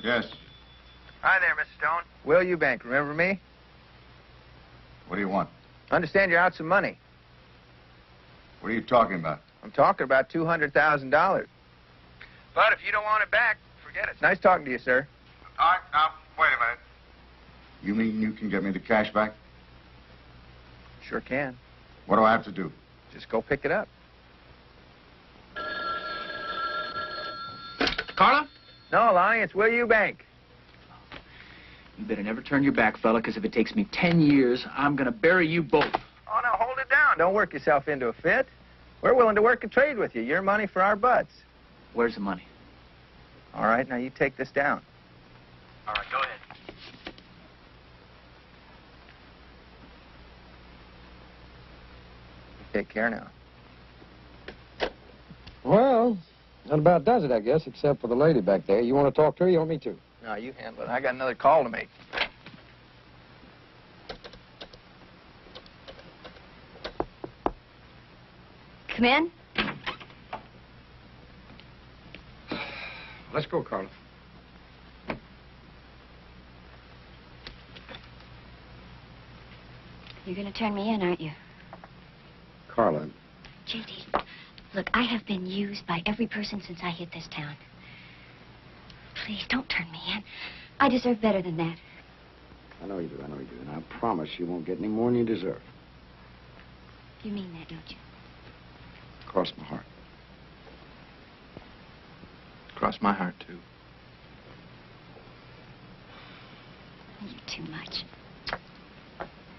[SPEAKER 21] Yes.
[SPEAKER 5] Hi there, Mr. Stone. Will Eubank, remember me?
[SPEAKER 21] What do you want?
[SPEAKER 5] Understand you're out some money.
[SPEAKER 21] What are you talking about?
[SPEAKER 5] I'm talking about $200,000. But if you don't want it back, forget it. It's nice talking to you, sir.
[SPEAKER 21] All right, now, wait a minute. You mean you can get me the cash back?
[SPEAKER 5] Sure can.
[SPEAKER 21] What do I have to do?
[SPEAKER 5] Just go pick it up.
[SPEAKER 19] Carla?
[SPEAKER 5] No, Lonnie, it's Will Eubank.
[SPEAKER 6] You better never turn your back, fella, because if it takes me 10 years, I'm going to bury you both.
[SPEAKER 5] Oh, now, hold it down. Don't work yourself into a fit. We're willing to work a trade with you. Your money for our butts.
[SPEAKER 6] Where's the money?
[SPEAKER 5] All right, now you take this down.
[SPEAKER 6] All right, go ahead.
[SPEAKER 5] Take care now.
[SPEAKER 8] Well, that about does it, I guess, except for the lady back there. You want to talk to her? You want me to?
[SPEAKER 5] No, you handle it. I got another call to make.
[SPEAKER 10] Come in.
[SPEAKER 8] Let's go, Carla.
[SPEAKER 10] You're going to turn me in, aren't you?
[SPEAKER 21] Carla.
[SPEAKER 10] J.D., look, I have been used by every person since I hit this town. Please, don't turn me in. I deserve better than that.
[SPEAKER 8] I know you do, and I promise you won't get any more than you deserve.
[SPEAKER 10] You mean that, don't you?
[SPEAKER 21] Cross my heart.
[SPEAKER 5] Cross my heart, too.
[SPEAKER 10] You're too much.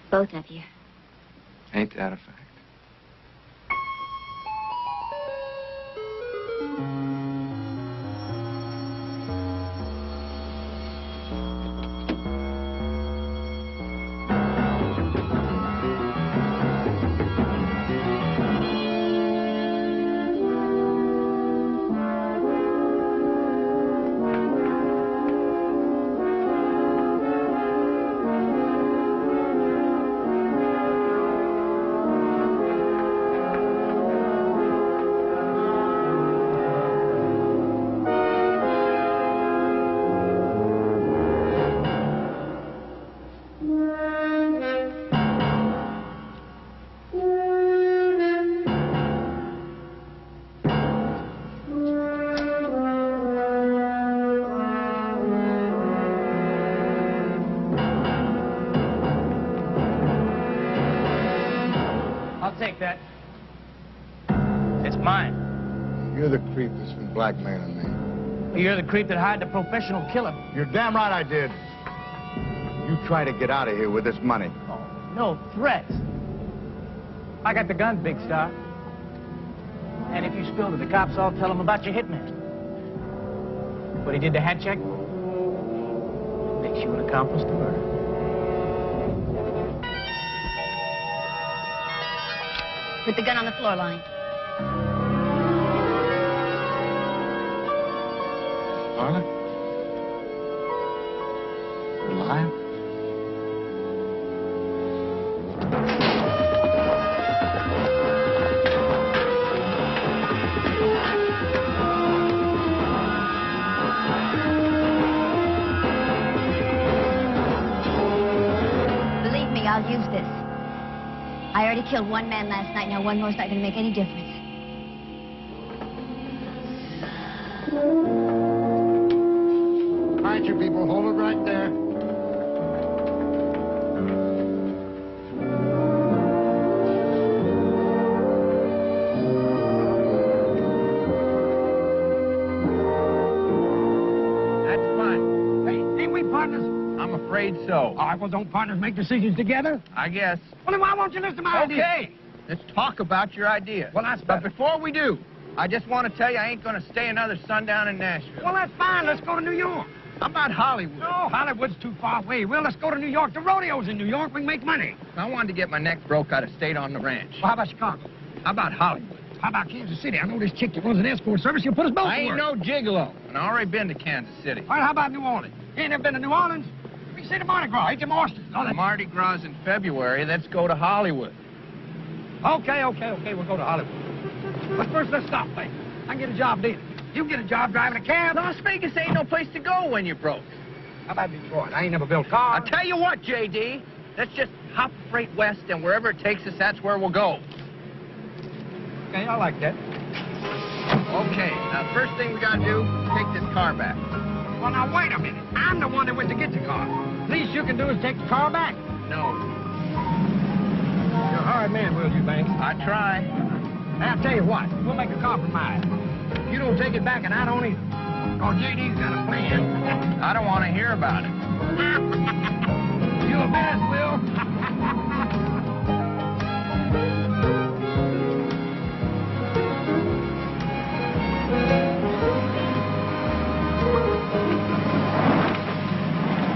[SPEAKER 10] Both of you.
[SPEAKER 5] Ain't that a fact?
[SPEAKER 6] Take that. It's mine.
[SPEAKER 21] You're the creep that's been blackmailing me.
[SPEAKER 6] You're the creep that hired the professional killer.
[SPEAKER 21] You're damn right I did. You try to get out of here with this money.
[SPEAKER 6] Oh, no threats. I got the gun, Big Star. And if you spill to the cops, I'll tell them about your hitman. But he did the hat check. Makes you an accomplice to murder.
[SPEAKER 10] Put the gun on the floor line.
[SPEAKER 21] Carla? You're alive?
[SPEAKER 10] Believe me, I'll use this. I already killed one man last night. Now one more's not going to make any difference.
[SPEAKER 21] All right, you people, hold it right there.
[SPEAKER 2] That's fine. Hey, ain't we partners?
[SPEAKER 19] I'm afraid so.
[SPEAKER 2] All right, well, don't partners make decisions together?
[SPEAKER 19] I guess.
[SPEAKER 2] Well, then why won't you listen to my idea?
[SPEAKER 19] Okay. Let's talk about your idea.
[SPEAKER 2] Well, that's
[SPEAKER 19] But
[SPEAKER 2] better.
[SPEAKER 19] before we do, I just want to tell you I ain't going to stay another sundown in Nashville.
[SPEAKER 2] Well, that's fine. Let's go to New York.
[SPEAKER 19] How about Hollywood?
[SPEAKER 2] No, Hollywood's too far away. Well, let's go to New York. The rodeo's in New York. We can make money.
[SPEAKER 19] I wanted to get my neck broke out of state on the ranch.
[SPEAKER 2] Well, how about Chicago?
[SPEAKER 19] How about Hollywood?
[SPEAKER 2] How about Kansas City? I know this chick that runs an escort service. She'll put us both
[SPEAKER 19] I
[SPEAKER 2] to
[SPEAKER 19] ain't
[SPEAKER 2] work.
[SPEAKER 19] no gigolo, and I already been to Kansas City.
[SPEAKER 2] All right, how about New Orleans? You ain't never been to New Orleans? We can see the Mardi Gras. Eat them oysters. Oh, that's...
[SPEAKER 19] Mardi Gras in February. Let's go to Hollywood.
[SPEAKER 2] Okay. We'll go to Hollywood. But first, let's stop things. I can get a job dealing. You can get a job driving a cab.
[SPEAKER 19] Las Vegas ain't no place to go when you're broke.
[SPEAKER 2] How about Detroit? I ain't never built cars.
[SPEAKER 19] I'll tell you what, J.D. Let's just hop freight west, and wherever it takes us, that's where we'll go.
[SPEAKER 2] Okay, I like that.
[SPEAKER 19] Okay, now, first thing we gotta do, take this car back.
[SPEAKER 2] Well, now, wait a minute. I'm the one that went to get the car. Least you can do is take the car back.
[SPEAKER 19] No.
[SPEAKER 2] You're a hard man, will you, Banks?
[SPEAKER 19] I try.
[SPEAKER 2] Hey, I'll tell you what. We'll make a compromise. You don't take it back, and I don't either. Because J.D.'s got a plan.
[SPEAKER 19] I don't want to hear about it.
[SPEAKER 2] You a mess, Will.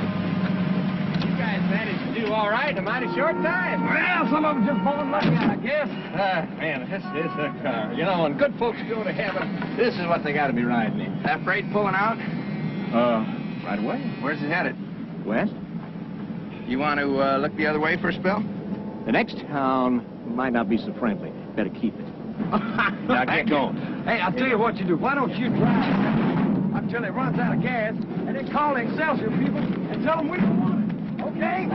[SPEAKER 19] You guys managed to do all right in a mighty short time.
[SPEAKER 2] Well, some of them just born lucky, I guess.
[SPEAKER 17] Man, this is a car. You know, when good folks go to heaven, this is what they got to be riding in.
[SPEAKER 19] That freight pulling out?
[SPEAKER 17] Right away.
[SPEAKER 19] Where's it headed?
[SPEAKER 17] West?
[SPEAKER 19] You want to look the other way for a spell?
[SPEAKER 17] The next town might not be so friendly. Better keep it. Now get going.
[SPEAKER 2] Hey, I'll tell you what you do. Why don't you drive until it runs out of gas, and then call the Excelsior people and tell them we don't want it, okay?